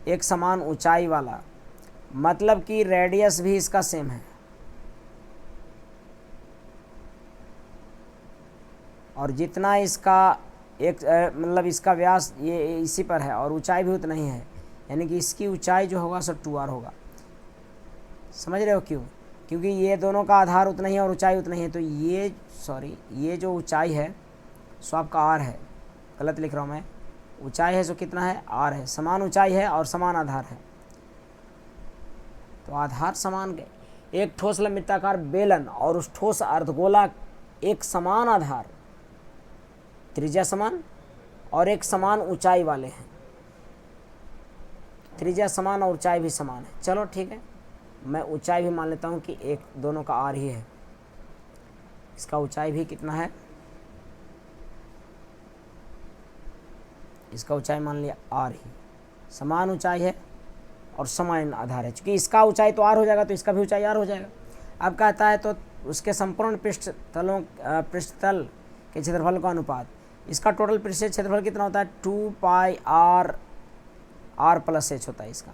एक समान ऊंचाई वाला, मतलब कि रेडियस भी इसका सेम है और जितना इसका एक मतलब इसका व्यास ये इसी पर है और ऊंचाई भी उतना ही है, यानी कि इसकी ऊंचाई जो होगा सो 2r होगा। समझ रहे हो क्यों? क्योंकि ये दोनों का आधार उतना ही है और ऊंचाई उतना ही है, तो ये जो ऊंचाई है सो आपका r है, गलत लिख रहा हूँ मैं, ऊंचाई है सो कितना है r है, समान ऊंचाई है और समान आधार है, तो आधार समान गए। एक ठोस लंबवृत्ताकार बेलन और उस ठोस अर्धगोला एक समान आधार, त्रिज्या समान और एक समान ऊंचाई वाले हैं, त्रिज्या समान और ऊंचाई भी समान है। चलो ठीक है, मैं ऊंचाई भी मान लेता हूँ कि एक दोनों का r ही है, इसका ऊंचाई भी कितना है, इसका ऊंचाई मान लिया r ही, समान ऊंचाई है और समान आधार है। चूंकि इसका ऊंचाई तो r हो जाएगा तो इसका भी ऊंचाई r हो जाएगा। अब कहता है तो उसके संपूर्ण पृष्ठतल के क्षेत्रफल का अनुपात, इसका टोटल पृष्ठीय क्षेत्रफल कितना होता है 2 पाई r प्लस h होता है इसका,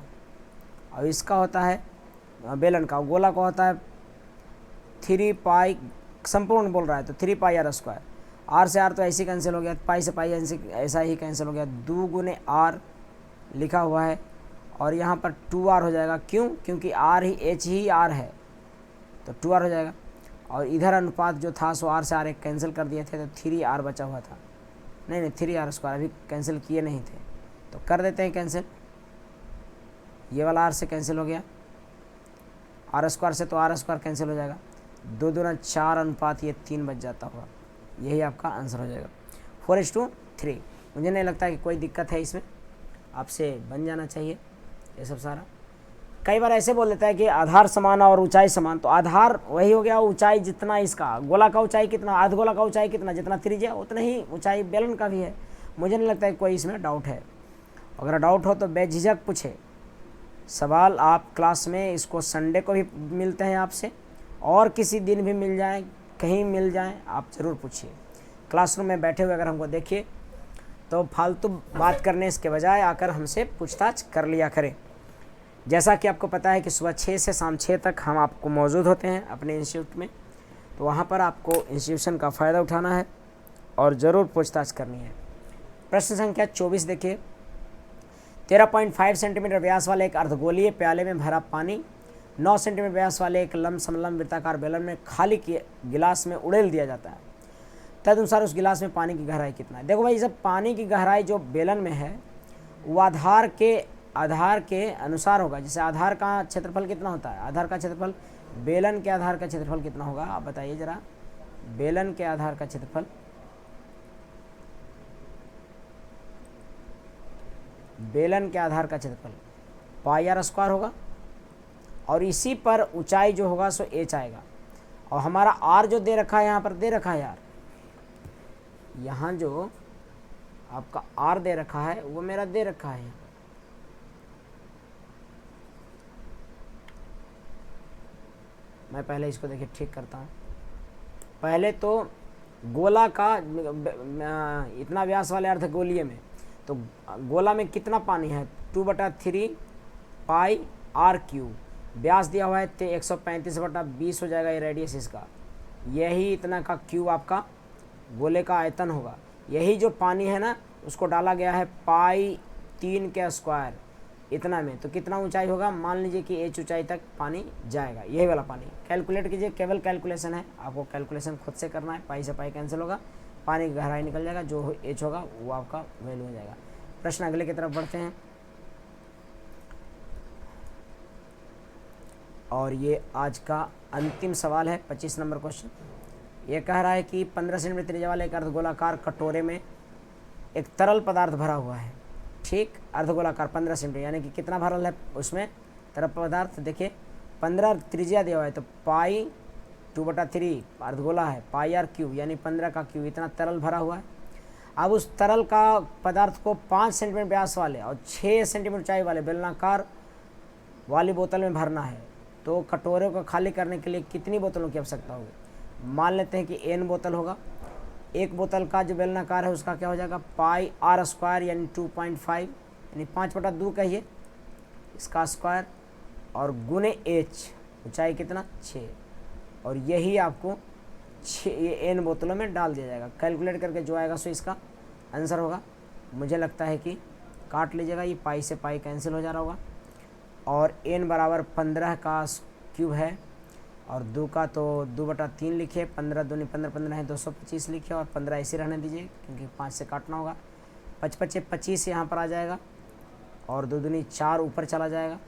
और इसका होता है बेलन का, गोला का होता है 3 पाई, संपूर्ण बोल रहा है तो 3 पाई r स्क्वायर, r से r तो ऐसे ही कैंसिल हो गया, पाई से पाई ऐसा ही कैंसिल हो गया, 2 गुने r लिखा हुआ है और यहाँ पर 2r हो जाएगा। क्यों? क्योंकि r ही h ही r है तो 2r हो जाएगा, और इधर अनुपात जो था सो r से r एक कैंसिल कर दिए थे तो 3r बचा हुआ था, नहीं 3r स्क्वायर अभी कैंसिल किए नहीं थे तो कर देते हैं कैंसिल, ये वाला r से कैंसिल हो गया, r स्क्वायर से तो r स्क्वायर कैंसिल हो जाएगा, 2 दूना 4 अनुपात ये 3 बच जाता होगा, यही आपका आंसर हो जाएगा 4:3। मुझे नहीं लगता कि कोई दिक्कत है इसमें, आपसे बन जाना चाहिए ये सब सारा। कई बार ऐसे बोल देता है कि आधार समान और ऊंचाई समान, तो आधार वही हो गया, ऊंचाई जितना इसका, गोला का ऊंचाई कितना, अर्धगोला का ऊंचाई कितना, जितना त्रिज्या उतना ही ऊंचाई बेलन का भी है। मुझे नहीं लगता है कोई इसमें डाउट है, अगर डाउट हो तो बेझिझक पूछे सवाल। आप क्लास में इसको संडे को भी मिलते हैं आपसे और किसी दिन भी मिल जाए, कहीं मिल जाए, आप ज़रूर पूछिए। क्लासरूम में बैठे हुए अगर हमको देखिए तो फालतू बात करने इसके बजाय आकर हमसे पूछताछ कर लिया करें। जैसा कि आपको पता है कि सुबह 6 से शाम 6 तक हम आपको मौजूद होते हैं अपने इंस्टीट्यूट में, तो वहाँ पर आपको इंस्टीट्यूशन का फ़ायदा उठाना है और ज़रूर पूछताछ करनी है। प्रश्न संख्या 24 देखिए, 13.5 सेंटीमीटर व्यास वाले एक अर्धगोलीय प्याले में भरा पानी 9 सेंटीमीटर व्यास वाले एक लंब वृत्ताकार बेलन में खाली गिलास में उड़ेल दिया जाता है, तदनुसार उस गिलास में पानी की गहराई कितना है। देखो भाई, जब पानी की गहराई जो बेलन में है वो आधार के अनुसार होगा। जैसे आधार का क्षेत्रफल कितना होता है, आधार का क्षेत्रफल, बेलन के आधार का क्षेत्रफल कितना होगा आप बताइए ज़रा, बेलन के आधार का क्षेत्रफल, बेलन के आधार का क्षेत्रफल पाई r स्क्वायर होगा और इसी पर ऊंचाई जो होगा सो h आएगा, और हमारा r जो दे रखा है यहाँ पर दे रखा है यार, यहाँ जो आपका r दे रखा है वो मेरा दे रखा है। मैं पहले इसको देखिए ठीक करता हूँ। पहले तो गोला का इतना व्यास वाले अर्धगोलीय में, तो गोला में कितना पानी है 2/3 पाई r³, व्यास दिया हुआ है 135/20 हो जाएगा ये रेडियस इसका, यही इतना का क्यूब आपका गोले का आयतन होगा। यही जो पानी है ना उसको डाला गया है पाई 3 के स्क्वायर इतना में, तो कितना ऊंचाई होगा, मान लीजिए कि h ऊंचाई तक पानी जाएगा, यही वाला पानी। कैलकुलेट कीजिए, केवल कैलकुलेशन है, आपको कैलकुलेशन खुद से करना है, पाई से पाई कैंसिल होगा, पानी की गहराई निकल जाएगा, जो h होगा वो आपका वैल्यू हो जाएगा। प्रश्न अगले की तरफ बढ़ते हैं, और ये आज का अंतिम सवाल है 25 नंबर क्वेश्चन। ये कह रहा है कि 15 सेंटीमीटर त्रिज्या वाले एक अर्धगोलाकार कटोरे में एक तरल पदार्थ भरा हुआ है, ठीक, अर्धगोलाकार 15 सेंटीमीटर, यानी कि कितना भरल है उसमें तरल पदार्थ, देखिए 15 त्रिज्या दिया हुआ है तो पाई 2/3 अर्धगोला है, पाई r³ यानी 15 का क्यूब, इतना तरल भरा हुआ है। अब उस तरल का पदार्थ को 5 सेंटीमीटर व्यास वाले और 6 सेंटीमीटर ऊंचाई वाले बेलनाकार वाली बोतल में भरना है, तो कटोरे को खाली करने के लिए कितनी बोतलों की आवश्यकता होगी। मान लेते हैं कि n बोतल होगा, एक बोतल का जो बेलनाकार है उसका क्या हो जाएगा, पाई आर स्क्वायर यानी 2.5 यानी 5/2 कहिए इसका स्क्वायर, और गुने एच ऊंचाई कितना 6, और यही आपको 6 ये एन बोतलों में डाल दिया जाएगा। कैलकुलेट करके जो आएगा सो इसका आंसर होगा। मुझे लगता है कि काट लीजिएगा, ये पाई से पाई कैंसिल हो जा रहा होगा, और n बराबर 15 का क्यूब है, और 2 का तो 2/3 लिखिए, 15 दूनी 15, 15 है 225 लिखिए, और 15 ऐसे रहने दीजिए क्योंकि 5 से काटना होगा। 5×5 25 यहाँ पर आ जाएगा, और 2 दूनी 4 ऊपर चला जाएगा,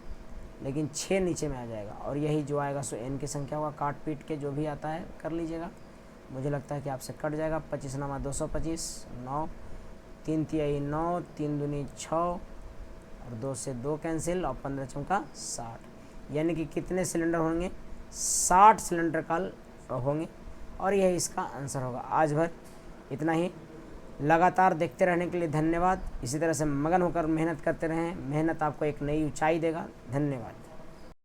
लेकिन 6 नीचे में आ जाएगा, और यही जो आएगा सो n की संख्या होगा। काट पीट के जो भी आता है कर लीजिएगा। मुझे लगता है कि आपसे कट जाएगा। 25 नामा 225, 9 3 तिहाई 9, 3 दूनी 6, और 2 से 2 कैंसिल, और 15 चौका 60, यानी कि कितने सिलेंडर होंगे, 60 सिलेंडर काल होंगे, और यही इसका आंसर होगा। आज भर इतना ही। लगातार देखते रहने के लिए धन्यवाद। इसी तरह से मगन होकर मेहनत करते रहें, मेहनत आपको एक नई ऊंचाई देगा। धन्यवाद।